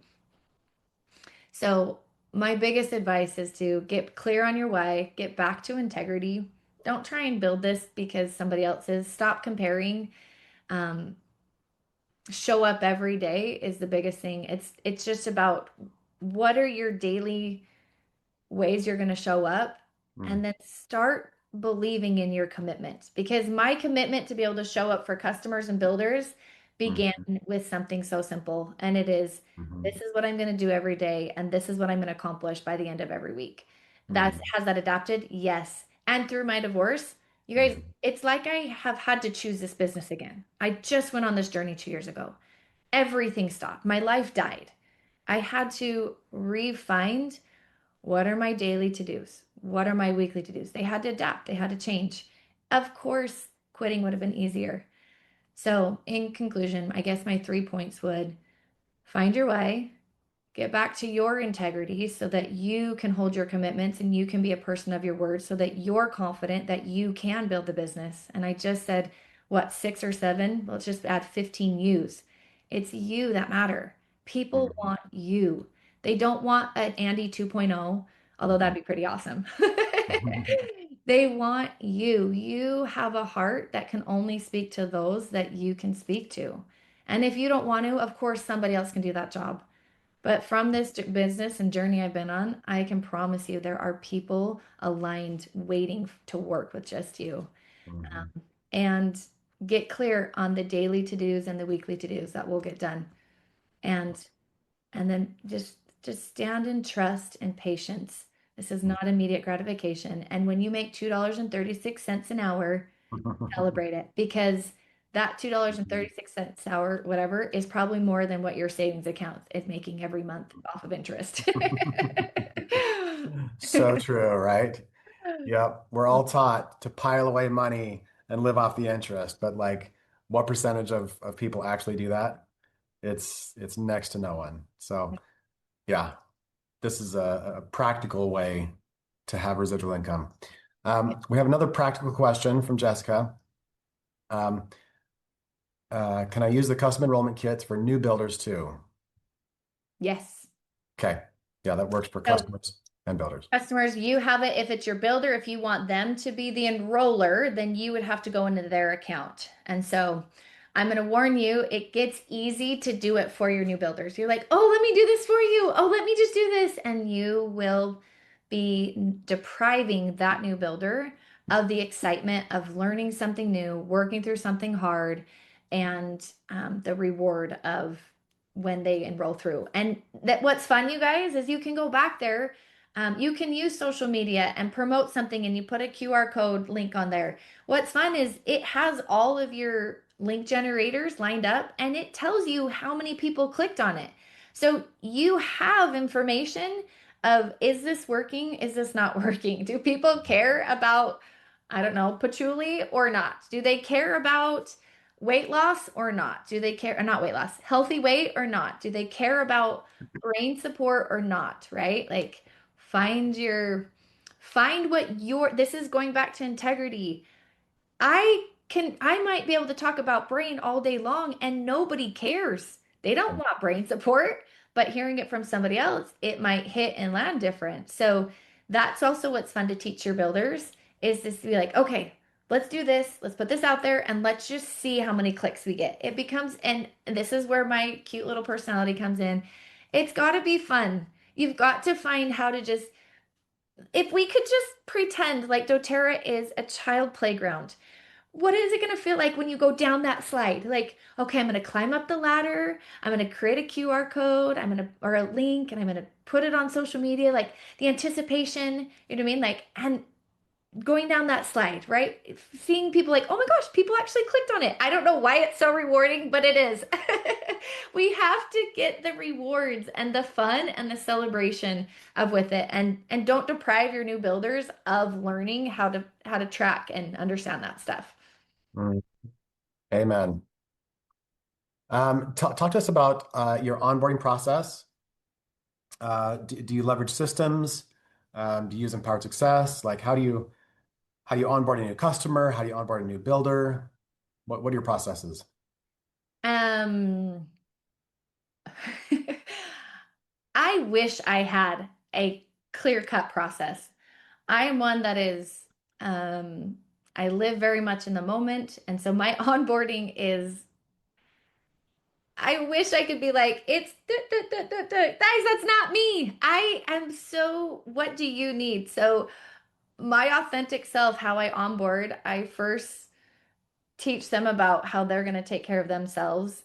So, my biggest advice is to get clear on your why, get back to integrity. Don't try and build this because somebody else is. Stop comparing. Um, Show up every day is the biggest thing. It's just about what are your daily ways you're going to show up, Mm, and then start believing in your commitment, because my commitment to be able to show up for customers and builders began mm, with something so simple, and it is mhm, this is what I'm going to do every day and this is what I'm going to accomplish by the end of every week. That's mm, has that adapted? Yes. And through my divorce, you guys, mhm. it's like I have had to choose this business again. I just went on this journey 2 years ago. Everything stopped. My life died. I had to refine what are my daily to-dos? What are my weekly to-dos? They had to adapt, they had to change. Of course, quitting would have been easier. So, in conclusion, I guess my 3 points would find your way, get back to your integrity so that you can hold your commitments and you can be a person of your word so that you're confident that you can build the business. And I just said, what, six or seven? Let's just add 15 U's. It's you that matter. People Mhm. want you. They don't want an Andy 2.0, although that'd be pretty awesome. They want you. You have a heart that can only speak to those that you can speak to. And if you don't want to, of course, somebody else can do that job. But from this business and journey I've been on, I can promise you there are people aligned waiting to work with just you. Mhm. And get clear on the daily to-dos and the weekly to-dos that will get done. And then just stand in trust and patience. This is not immediate gratification. And when you make $2.36 an hour, celebrate it because that $2.36 hour, whatever, is probably more than what your savings account is making every month off of interest. So true, right? Yep. We're all taught to pile away money and live off the interest, but like what percentage of people actually do that? It's next to no one. So yeah, this is a practical way to have residual income. We have another practical question from Jessica. Um, can I use the custom enrollment kits for new builders too? Yes. Okay. Yeah, that works for So customers and builders. customers, you have it. If it's your builder, if you want them to be the enroller, then you would have to go into their account. And so I'm going to warn you, it gets easy to do it for your new builders. You're like, oh, let me do this for you. Oh, let me just do this. And you will be depriving that new builder of the excitement of learning something new, working through something hard, and the reward of when they enroll through. And that what's fun, you guys, is you can go back there, you can use social media and promote something and you put a QR code link on there. What's fun is it has all of your link generators lined up and it tells you how many people clicked on it. So you have information of is this working? Is this not working? Do people care about, I don't know, patchouli or not? Do they care about weight loss or not? Do they care, or not weight loss, healthy weight or not? Do they care about brain support or not? Right? Like, Find your find what your this is going back to integrity. I might be able to talk about brain all day long and nobody cares. They don't want brain support, but hearing it from somebody else, it might hit and land different. So that's also what's fun to teach your builders is just to be like, okay, let's do this, let's put this out there and let's just see how many clicks we get. It becomes, and this is where my cute little personality comes in. It's got to be fun. You've got to find how to just if we could just pretend like doTERRA is a child playground, what is it going to feel like when you go down that slide? Like, okay, I'm going to climb up the ladder. I'm going to create a QR code. I'm going to, or a link, and I'm going to put it on social media. Like the anticipation, you know what I mean? Like, and going down that slide, right? Seeing people like, oh my gosh, people actually clicked on it. I don't know why it's so rewarding, but it is. We have to get the rewards and the fun and the celebration of with it and don't deprive your new builders of learning how to track and understand that stuff. Mm. Amen. Talk to us about your onboarding process. Do you leverage systems? Do you use Empowered Success? Like, how do you onboard a new customer? How do you onboard a new builder? What are your processes? Um I wish I had a clear-cut process. I am one that is, um, I live very much in the moment. And so my onboarding is, I wish I could be like, it's, guys, that's not me. I am so, what do you need? So my authentic self, how I onboard, I first teach them about how they're going to take care of themselves.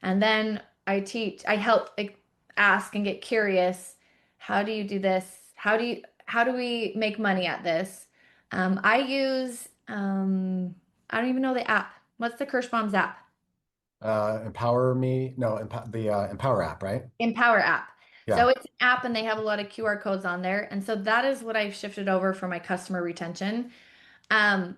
And then I help like, ask and get curious. How do you do this? How do we make money at this? I use, I don't even know the app. What's the Kirschbaum's app? Empower Me? No, the Empower app, right? Empower app. Yeah. So it's an app and they have a lot of QR codes on there. And so that is what I've shifted over for my customer retention. Um,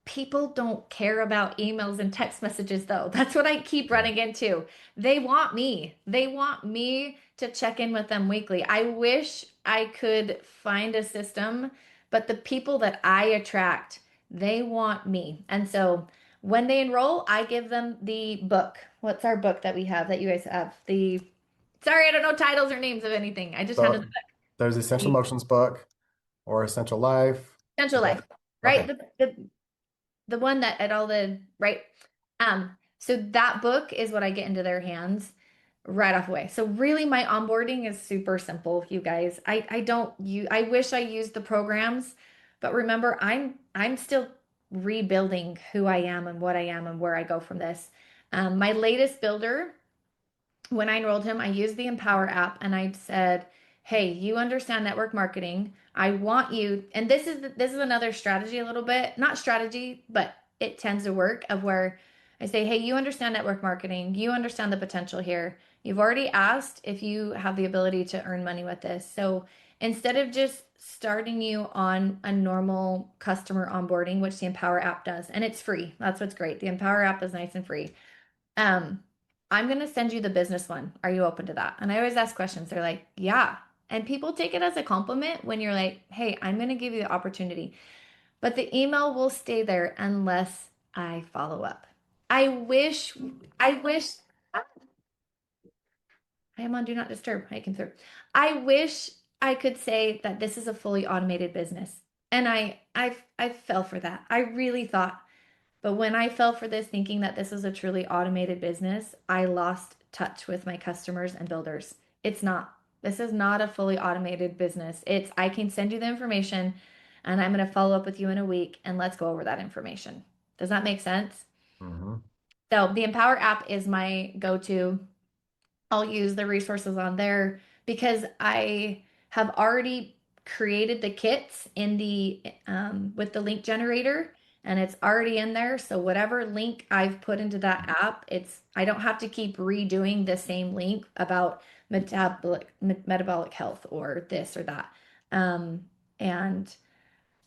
People don't care about emails and text messages though. That's what I keep running into. They want me. They want me to check in with them weekly. I wish I could find a system, but the people that I attract, they want me. And so when they enroll, I give them the book. What's our book that we have that you guys have? Sorry, I don't know titles or names of anything. I just handed the So book. there's the Essential The Motions book or Essential Life. Essential Is that Life, right? okay? The one that at all the right. So that book is what I get into their hands right off away. So really my onboarding is super simple, you guys. I don't you I wish I used the programs, but remember I'm still rebuilding who I am and what I am and where I go from this. My latest builder, when I enrolled him, I used the Empower app and I said, "Hey, you understand network marketing. I want you," and this is another strategy a little bit, not strategy, but it tends to work of where I say, "Hey, you understand network marketing. You understand the potential here. You've already asked if you have the ability to earn money with this. So, instead of just starting you on a normal customer onboarding, which the Empower app does, and it's free. That's what's great. The Empower app is nice and free. Um, I'm gonna send you the business one. Are you open to that?" And I always ask questions. They're like, "Yeah." And people take it as a compliment when you're like, "Hey, I'm gonna give you the opportunity." But the email will stay there unless I follow up. I wish, I wish I am on Do Not Disturb. I can through. I wish I could say that this is a fully automated business. And I fell for that. I really thought. But when I fell for this thinking that this was a truly automated business, I lost touch with my customers and builders. It's not. This is not a fully automated business. It's I can send you the information and I'm going to follow up with you in a week and let's go over that information. Does that make sense? Hmm. So the Empower app is my go-to. I'll use the resources on there because I have already created the kits in the with the link generator and it's already in there. So whatever link I've put into that app, it's I don't have to keep redoing the same link about metabolic health or this or that. And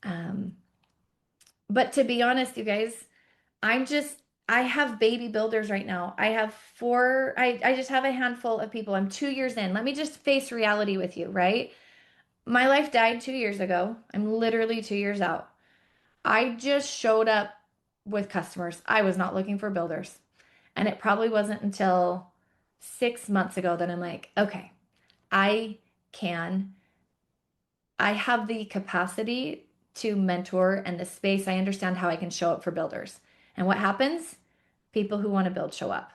um, but to be honest, you guys, I'm just, I have baby builders right now. I have four, I just have a handful of people. I'm 2 years in. Let me just face reality with you, right? My life died 2 years ago. I'm literally 2 years out. I just showed up with customers. I was not looking for builders. And it probably wasn't until 6 months ago that I'm like, okay, I can I have the capacity to mentor and the space. I understand how I can show up for builders. And what happens? People who want to build show up.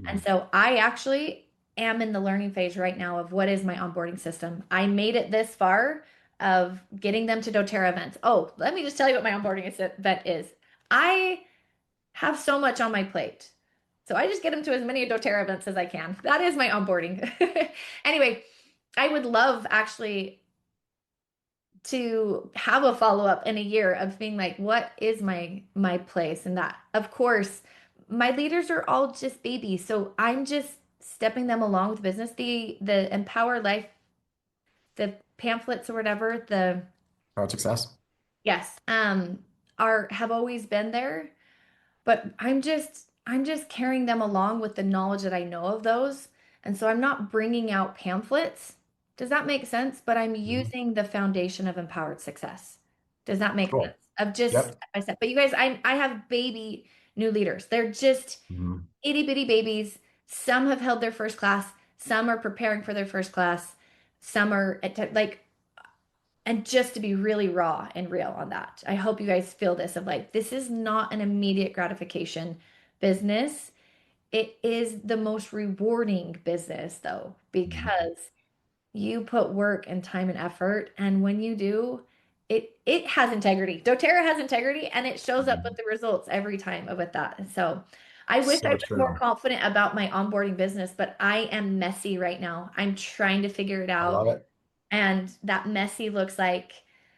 And so I actually am in the learning phase right now of what is my onboarding system. I made it this far of getting them to doTERRA events. Oh, let me just tell you what my onboarding event is. I have so much on my plate. So I just get them to as many doTERRA events as I can. That is my onboarding. Anyway, I would love actually to have a follow-up in a year of being like, what is my place in that? Of course, my leaders are all just babies, so I'm just stepping them along with business. The Empower Life, the pamphlets or whatever, the Proud success. yes, are have always been there. But I'm just carrying them along with the knowledge that I know of those. And so I'm not bringing out pamphlets. Does that make sense? But I'm Mhm. using the foundation of empowered success. Does that make sense? Cool. Of just Yep. I said, but you guys, I have baby new leaders. They're just Mhm. itty bitty babies. Some have held their first class. Some are preparing for their first class. Some are like and just to be really raw and real on that, I hope you guys feel this of like, this is not an immediate gratification business. It is the most rewarding business, though, Mhm. because you put work and time and effort. And when you do, it has integrity. doTERRA has integrity and it shows up with Mhm. the results every time with that. And so I wish I So was more true. confident about my onboarding business, but I am messy right now. I'm trying to figure it I out. love it. And that messy looks like,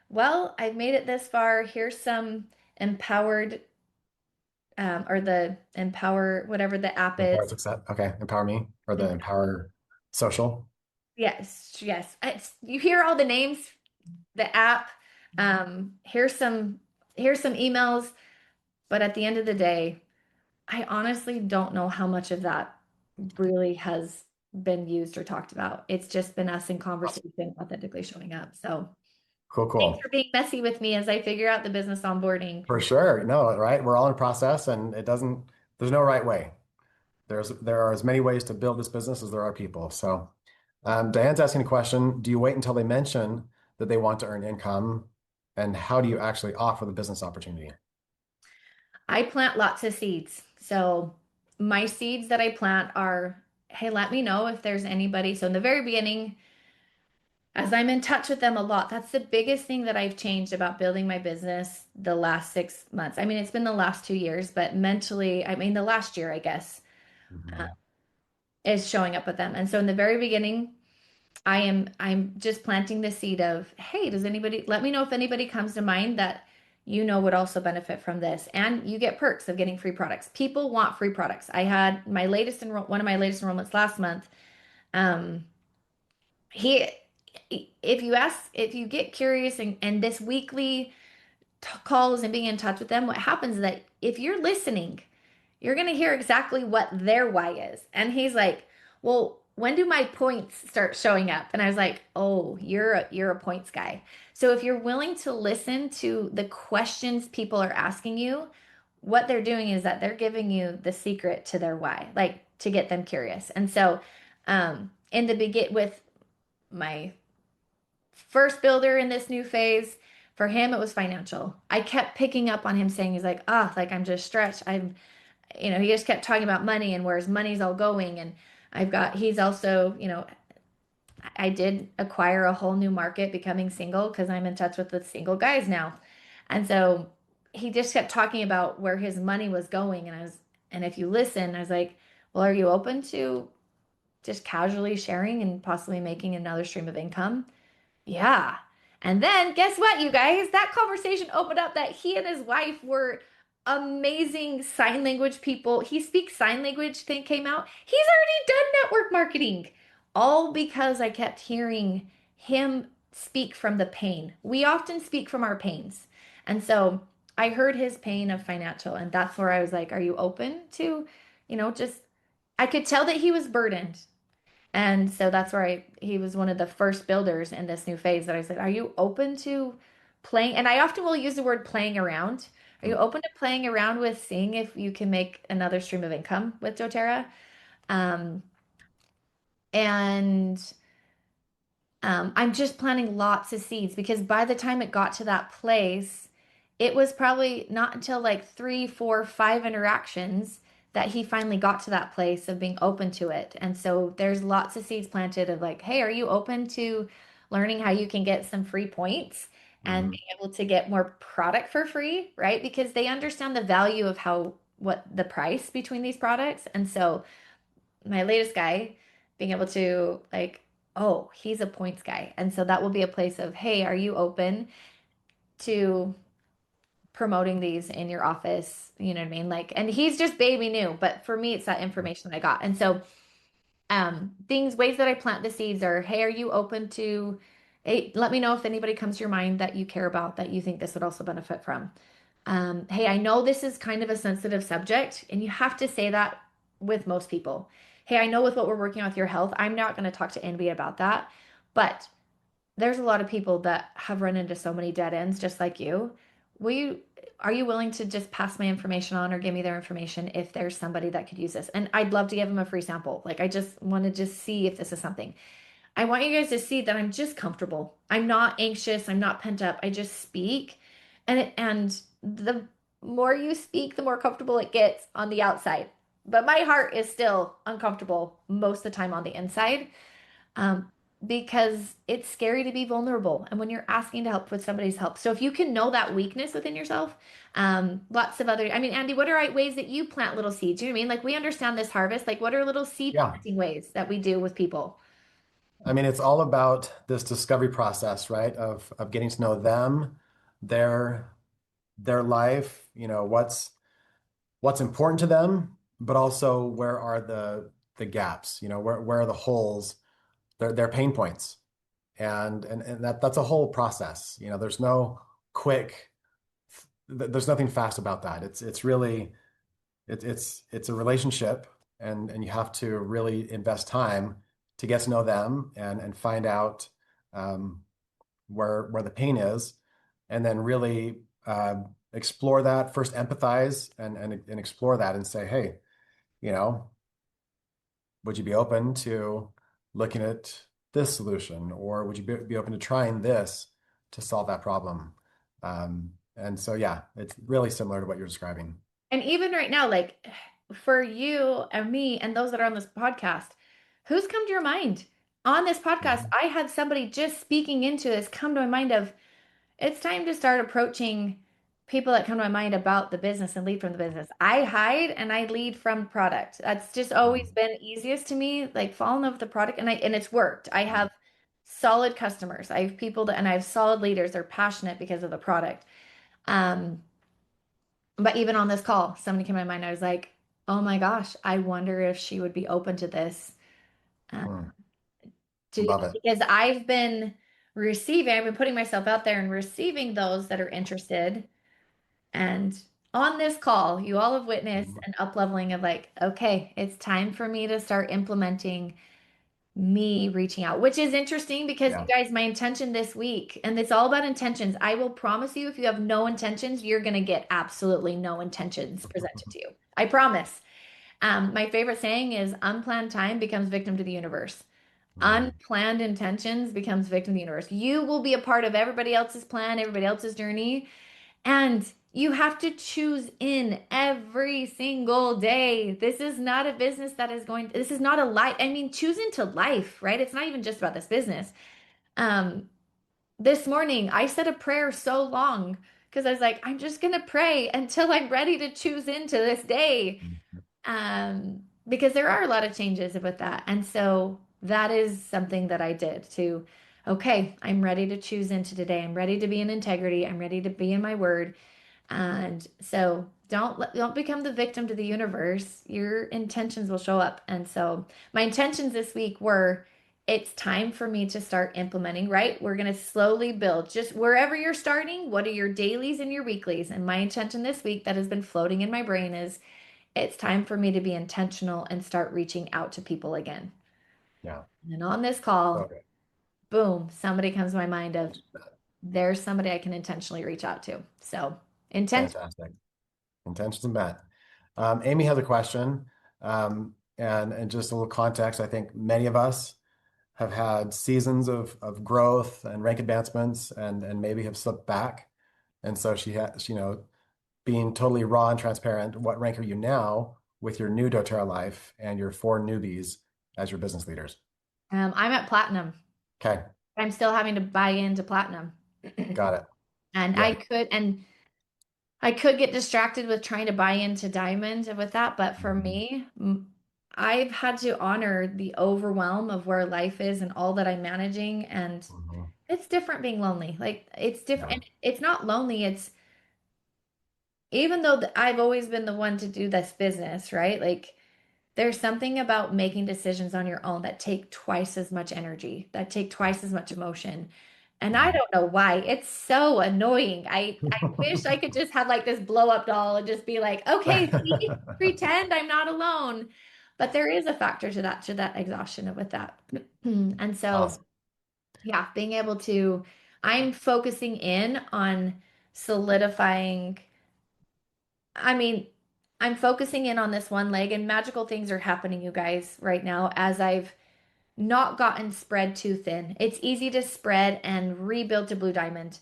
well, I've made it this far. Here's some empowered, or the empower, whatever the app Empower is. success. Okay. Empower me or the And empower social. Yes, yes. You hear all the names, the app. Here's some emails, but at the end of the day, I honestly don't know how much of that really has been used or talked about. It's just been us in conversation, authentically showing up. So Cool, thanks cool. for being messy with me as I figure out the business onboarding. For sure. No, right? We're all in process and there's no right way. There are as many ways to build this business as there are people. So Diane's asking a question. Do you wait until they mention that they want to earn income? And how do you actually offer the business opportunity? I plant lots of seeds. So my seeds that I plant are, hey, let me know if there's anybody. So in the very beginning, as I'm in touch with them a lot, that's the biggest thing that I've changed about building my business the last 6 months. I mean, it's been the last 2 years, but mentally, I mean, the last year, I guess, uh, Mhm. is showing up with them. And so in the very beginning, I'm just planting the seed of, hey, does anybody let me know if anybody comes to mind that would also benefit from this. And you get perks of getting free products. People want free products. I had one of my latest enrollments last month. Um, he if you get curious and this weekly calls and being in touch with them, what happens is that if you're listening, you're going to hear exactly what their why is. And he's like, well, when do my points start showing up? And I was like, oh, you're a points guy. So if you're willing to listen to the questions people are asking you, what they're doing is that they're giving you the secret to their why, like to get them curious. And so in the begin with my first builder in this new phase, for him it was financial. I kept picking up on him saying he's like, oh, like I'm just stretched. He just kept talking about money and where his money's all going. And he's also, I did acquire a whole new market becoming single because I'm in touch with the single guys now. And so he just kept talking about where his money was going. And if you listen, I was like, well, are you open to just casually sharing and possibly making another stream of income? Yeah. And then guess what, you guys? That conversation opened up that he and his wife were amazing sign language people. He speaks sign language thing came out. He's already done network marketing. All because I kept hearing him speak from the pain. We often speak from our pains. And so I heard his pain of financial, and that's where I was like, are you open to, just I could tell that he was burdened. And so that's where he was one of the first builders in this new phase that I said, are you open to playing? And I often will use the word playing around. Are you open to playing around with seeing if you can make another stream of income with doTERRA? Um, and I'm just planting lots of seeds because by the time it got to that place, it was probably not until like 3, 4, 5 interactions that he finally got to that place of being open to it. And so there's lots of seeds planted of like, hey, are you open to learning how you can get some free points and Mhm. being able to get more product for free, right? Because they understand the value of what the price between these products. And so my latest guy being able to like, oh, he's a points guy. And so that will be a place of, hey, are you open to promoting these in your office? You know what I mean? Like, and he's just baby new, but for me, it's that information that I got. And so ways that I plant the seeds are, hey, are you open to, hey, let me know if anybody comes to your mind that you care about that you think this would also benefit from. Hey, I know this is kind of a sensitive subject, and you have to say that with most people. Hey, I know with what we're working on with your health, I'm not going to talk to anybody about that, but there's a lot of people that have run into so many dead ends just like you. Will you are you willing to just pass my information on or give me their information if there's somebody that could use this? And I'd love to give them a free sample. Like I just want to just see if this is something. I want you guys to see that I'm just comfortable. I'm not anxious, I'm not pent up. I just speak. And the more you speak, the more comfortable it gets on the outside. But my heart is still uncomfortable most of the time on the inside um, because it's scary to be vulnerable. And when you're asking to help with somebody's help. So if you can know that weakness within yourself, lots of other, I mean, Andy, what are ways that you plant little seeds? You know what I mean? Like we understand this harvest. Like what are little seed Yeah. planting ways that we do with people? I mean, it's all about this discovery process, right? Of getting to know them, their their life, what's important to them, but also where are the gaps, where are the holes their pain points. And that's a whole process. There's no quick, there's nothing fast about that. It's really it's a relationship, and you have to really invest time to get to know them and find out um, where the pain is, and then really explore that first, empathize and explore that and say, hey, you know, would you be open to looking at this solution, or would you be open to trying this to solve that problem? And so, yeah, it's really similar to what you're describing. And even right now, like for you and me and those that are on this podcast, who's come to your mind? On this podcast, Mhm. I had somebody just speaking into this come to my mind of it's time to start approaching people that come to my mind about the business and lead from the business. I hide and I lead from product. That's just always Mhm. been easiest to me, like fall in love with the product and it's worked. I have solid customers. I have people that and I have solid leaders. They're passionate because of the product. Um, but even on this call, somebody came to my mind. I was like, oh my gosh, I wonder if she would be open to this. Uh, Mm. to Love it. because I've been putting myself out there and receiving those that are interested. And on this call, you all have witnessed Mhm. an up-leveling of like, okay, it's time for me to start implementing me reaching out, which is interesting because you Yeah. guys, my intention this week, and it's all about intentions. I will promise you, if you have no intentions, you're going to get absolutely no intentions presented to you. I promise. My favorite saying is unplanned time becomes victim to the universe. Mhm. Unplanned intentions becomes victim to the universe. You will be a part of everybody else's plan, everybody else's journey. And you have to choose in every single day. This is not a business that is going, this is not a life. I mean, choose into life, right? It's not even just about this business. Um, this morning I said a prayer so long because I was like, I'm just gonna pray until I'm ready to choose into this day. Mhm. Because there are a lot of changes with that. And so that is something that I did to, okay, I'm ready to choose into today. I'm ready to be in integrity. I'm ready to be in my word. And so don't become the victim to the universe. Your intentions will show up. And so my intentions this week were it's time for me to start implementing, right? We're going to slowly build just wherever you're starting. What are your dailies and your weeklies? And my intention this week that has been floating in my brain is it's time for me to be intentional and start reaching out to people again. Yeah. And on this call, Okay. boom, somebody comes to my mind of there's somebody I can intentionally reach out to. So intention. Fantastic. Intentions met. Amy has a question. And just a little context, I think many of us have had seasons of growth and rank advancements and maybe have slipped back. And so she has, being totally raw and transparent, what rank are you now with your new doTERRA life and your four newbies as your business leaders? I'm at platinum. Okay, I'm still having to buy into platinum. got it. And Yeah. I could get distracted with trying to buy into diamond with that, but for Mhm. me, I've had to honor the overwhelm of where life is and all that I'm managing and Mhm. it's different being lonely. Like it's different. Yeah. And it's not lonely. It's even though I've always been the one to do this business, right? Like there's something about making decisions on your own that take twice as much energy, that take twice as much emotion. And I Mhm. don't know why. It's so annoying. I wish I could just have like this blow up doll and just be like, okay, see, pretend I'm not alone. But there is a factor to that exhaustion with that. And so, Awesome. yeah, being able to, I'm focusing in on solidifying. I mean, I'm focusing in on this one leg, and magical things are happening, you guys, right now as I've not gotten spread too thin. It's easy to spread and rebuild to blue diamond,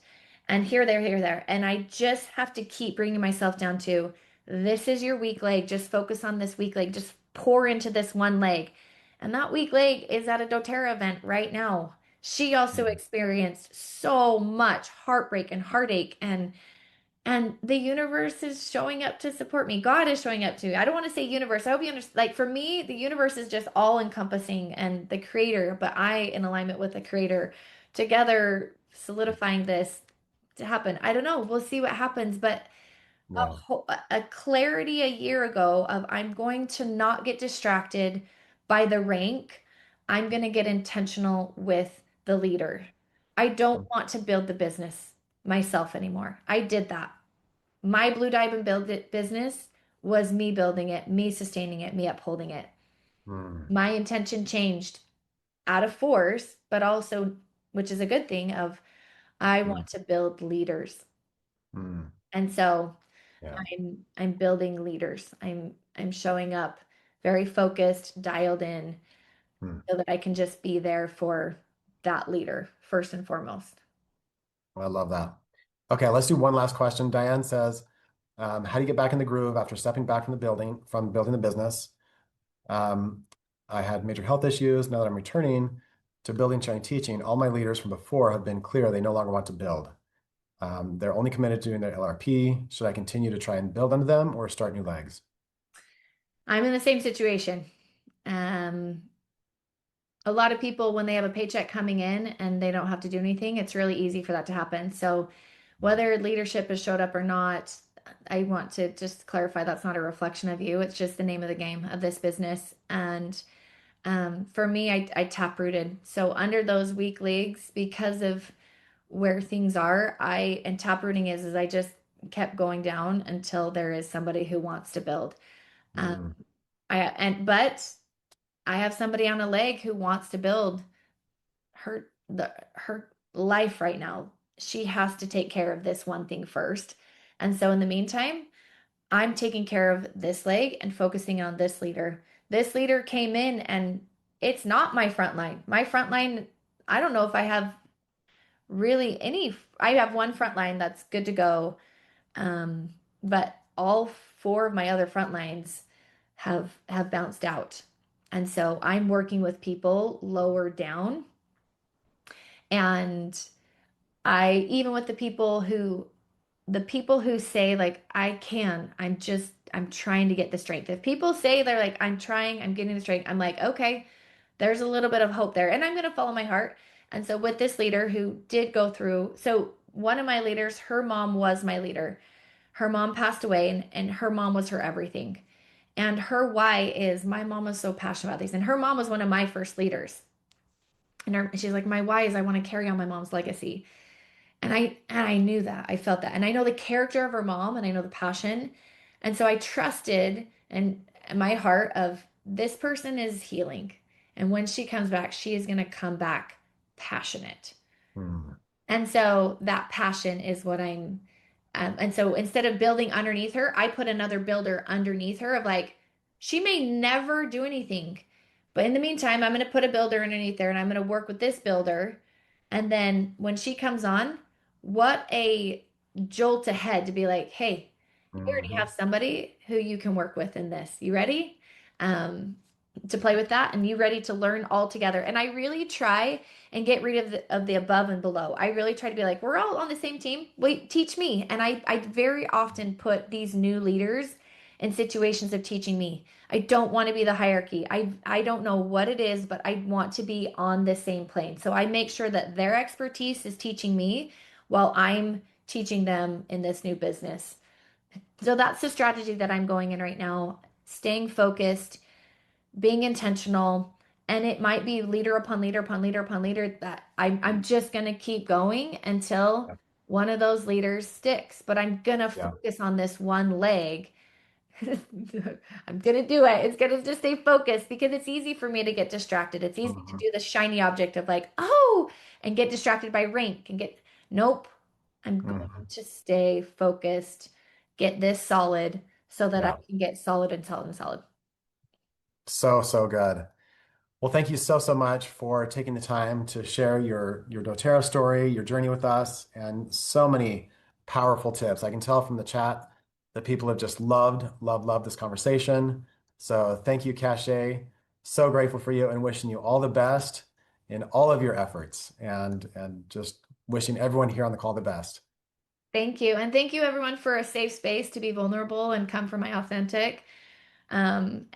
and here, there, here, there. And I just have to keep bringing myself down to this is your weak leg. Just focus on this weak leg. Just pour into this one leg. And that weak leg is at a doTERRA event right now. She also Mhm. experienced so much heartbreak and heartache and the universe is showing up to support me. God is showing up to me. I don't want to say universe. I hope you understand. Like for me, the universe is just all encompassing and the creator, but I in alignment with the creator together solidifying this to happen. I don't know. We'll see what happens, but Yeah. a clarity a year ago of I'm going to not get distracted by the rank. I'm going to get intentional with the leader. I don't Mm, want to build the business myself anymore. I did that. My Blue Diamond build it business was me building it, me sustaining it, me upholding it. mm, My intention changed out of force, but also, which is a good thing, of I mm, want to build leaders. mm. And so Yeah. I'm building leaders. I'm showing up very focused, dialed in, Mm. so that I can just be there for that leader first and foremost. I love that. Okay, let's do one last question. Diane says, how do you get back in the groove after stepping back from building the business? Um, I had major health issues. Now that I'm returning to building, sharing, teaching, all my leaders from before have been clear they no longer want to build. They're only committed to doing their LRP. Should I continue to try and build under them or start new legs? I'm in the same situation. Um, a lot of people, when they have a paycheck coming in and they don't have to do anything, it's really easy for that to happen. So, whether leadership has showed up or not, I want to just clarify that's not a reflection of you. It's just the name of the game of this business. And for me, I tap rooted. So, under those weak legs, because of where things are, and tap rooting is I just kept going down until there is somebody who wants to build. Um, Mm, but I have somebody on a leg who wants to build her life right now. She has to take care of this one thing first. And so in the meantime, I'm taking care of this leg and focusing on this leader. This leader came in and it's not my front line. My front line, I don't know if I have really any. I have one front line that's good to go. But all four of my other front lines have bounced out. And so I'm working with people lower down. And I even with the people who say like I'm trying to get the strength. If people say they're like I'm trying, I'm getting the strength, I'm like, okay, there's a little bit of hope there. And I'm going to follow my heart. And so with this leader who did go through, so one of my leaders, her mom was my leader. Her mom passed away and her mom was her everything. And her why is my mom was so passionate about these. And her mom was one of my first leaders. She's like, my why is I want to carry on my mom's legacy. And I knew that. I felt that. And I know the character of her mom and I know the passion. And so I trusted and my heart of this person is healing. And when she comes back, she is going to come back passionate. mm, And so that passion is what and so instead of building underneath her, I put another builder underneath her of like, she may never do anything. But in the meantime, I'm going to put a builder underneath there and I'm going to work with this builder. And then when she comes on, what a jolt ahead to be like, hey, you already have mhm. somebody who you can work with in this. You ready? Um, to play with that and you ready to learn all together. And I really try and get rid of the above and below. I really try to be like, we're all on the same team. Wait, teach me. And I very often put these new leaders in situations of teaching me. I don't want to be the hierarchy. I don't know what it is, but I want to be on the same plane. So I make sure that their expertise is teaching me while I'm teaching them in this new business. So that's the strategy that I'm going in right now, staying focused, being intentional, and it might be leader upon leader upon leader upon leader that I'm just going to keep going until Yeah. one of those leaders sticks, but I'm going to Yeah. focus on this one leg. I'm going to do it. It's going to just stay focused because it's easy for me to get distracted. It's easy to Mhm, do the shiny object of like, oh, and get distracted by rank and get, nope. I'm going mhm. to stay focused, get this solid so that I Yeah. can get solid and solid and solid. So, so good. Well, thank you so, so much for taking the time to share your doTERRA story, your journey with us, and so many powerful tips. I can tell from the chat that people have just loved this conversation. So thank you, Cachay. So grateful for you and wishing you all the best in all of your efforts and just wishing everyone here on the call the best. Thank you. And thank you everyone for a safe space to be vulnerable and come from my authentic and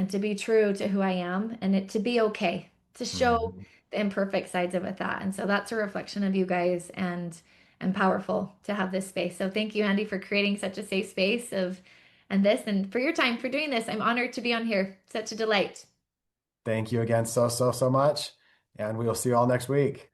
to be true to who I am and it to be okay to show Mhm. the imperfect sides of it that. And so that's a reflection of you guys and powerful to have this space. So thank you, Andy, for creating such a safe space of and for your time for doing this. I'm honored to be on here. Such a delight. Thank you again so much. And we will see you all next week.